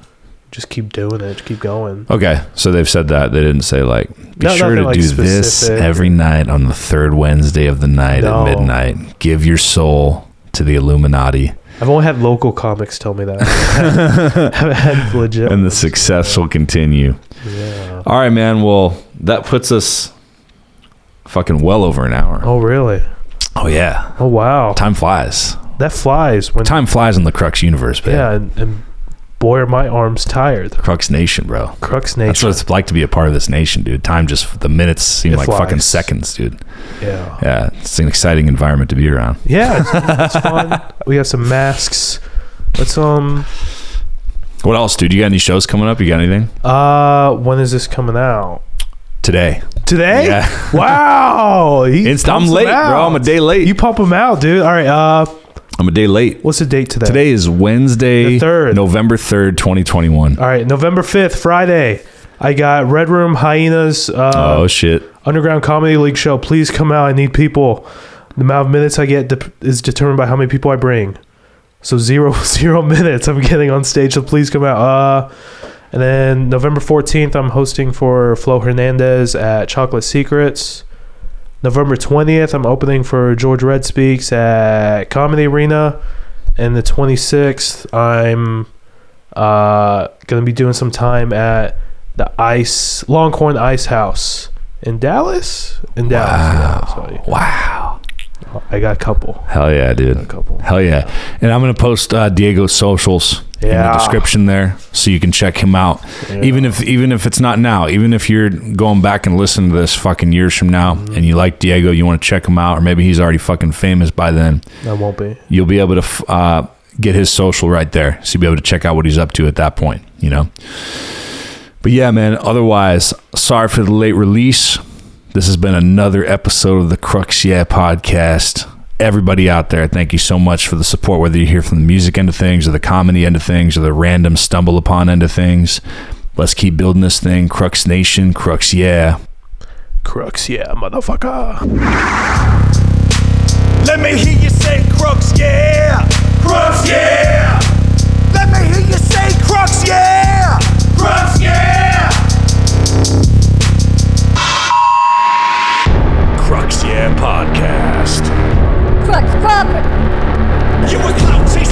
just keep doing it, just keep going. Okay, so they've said that. They didn't say like be sure to do this every night on the third Wednesday of the night at midnight. Give your soul to the Illuminati. I've only had local comics tell me that. I haven't had legit. And the success will continue. Yeah. All right, man. Well, that puts us fucking well over an hour. Oh, really? Oh, yeah. Oh, wow. Time flies. That flies. Time flies in the Crux universe, man. Yeah, and boy, are my arms tired. Crux Nation, bro. Crux Nation. That's what it's like to be a part of this nation, dude. Time just, the minutes seem like fucking seconds, dude. Yeah. Yeah. It's an exciting environment to be around. Yeah. It's fun. We got some masks. Let's, What else, dude? You got any shows coming up? You got anything? When is this coming out? Today? Yeah. Wow. I'm late, bro. I'm a day late. You pump them out, dude. All right. I'm a day late. What's the date today? Today is Wednesday, the 3rd. November 3rd, 2021. All right. November 5th, Friday. I got Red Room Hyenas. Oh, shit. Underground Comedy League show. Please come out. I need people. The amount of minutes I get is determined by how many people I bring. So zero minutes I'm getting on stage. So please come out. And then November 14th, I'm hosting for Flo Hernandez at Chocolate Secrets. November 20th, I'm opening for George Red Speaks at Comedy Arena. And the 26th, I'm going to be doing some time at the Longhorn Ice House in Dallas. Wow. I got a couple. Hell yeah, dude. Hell yeah. And I'm going to post Diego's socials in the description there so you can check him out. Yeah. Even if it's not now, even if you're going back and listening to this fucking years from now and you like Diego, you want to check him out, or maybe he's already fucking famous by then. I won't be. You'll be able to get his social right there. So you'll be able to check out what he's up to at that point, you know? But yeah, man, otherwise, sorry for the late release. This has been another episode of the Crux Yeah podcast. Everybody out there, thank you so much for the support, whether you're here from the music end of things or the comedy end of things or the random stumble upon end of things. Let's keep building this thing. Crux Nation, Crux Yeah. Crux Yeah, motherfucker. Let me hear you say Crux Yeah. Crux Yeah. Let me hear you say Crux Yeah. Crux Yeah. Crux Yeah podcast. Crux proper. You a clout chaser.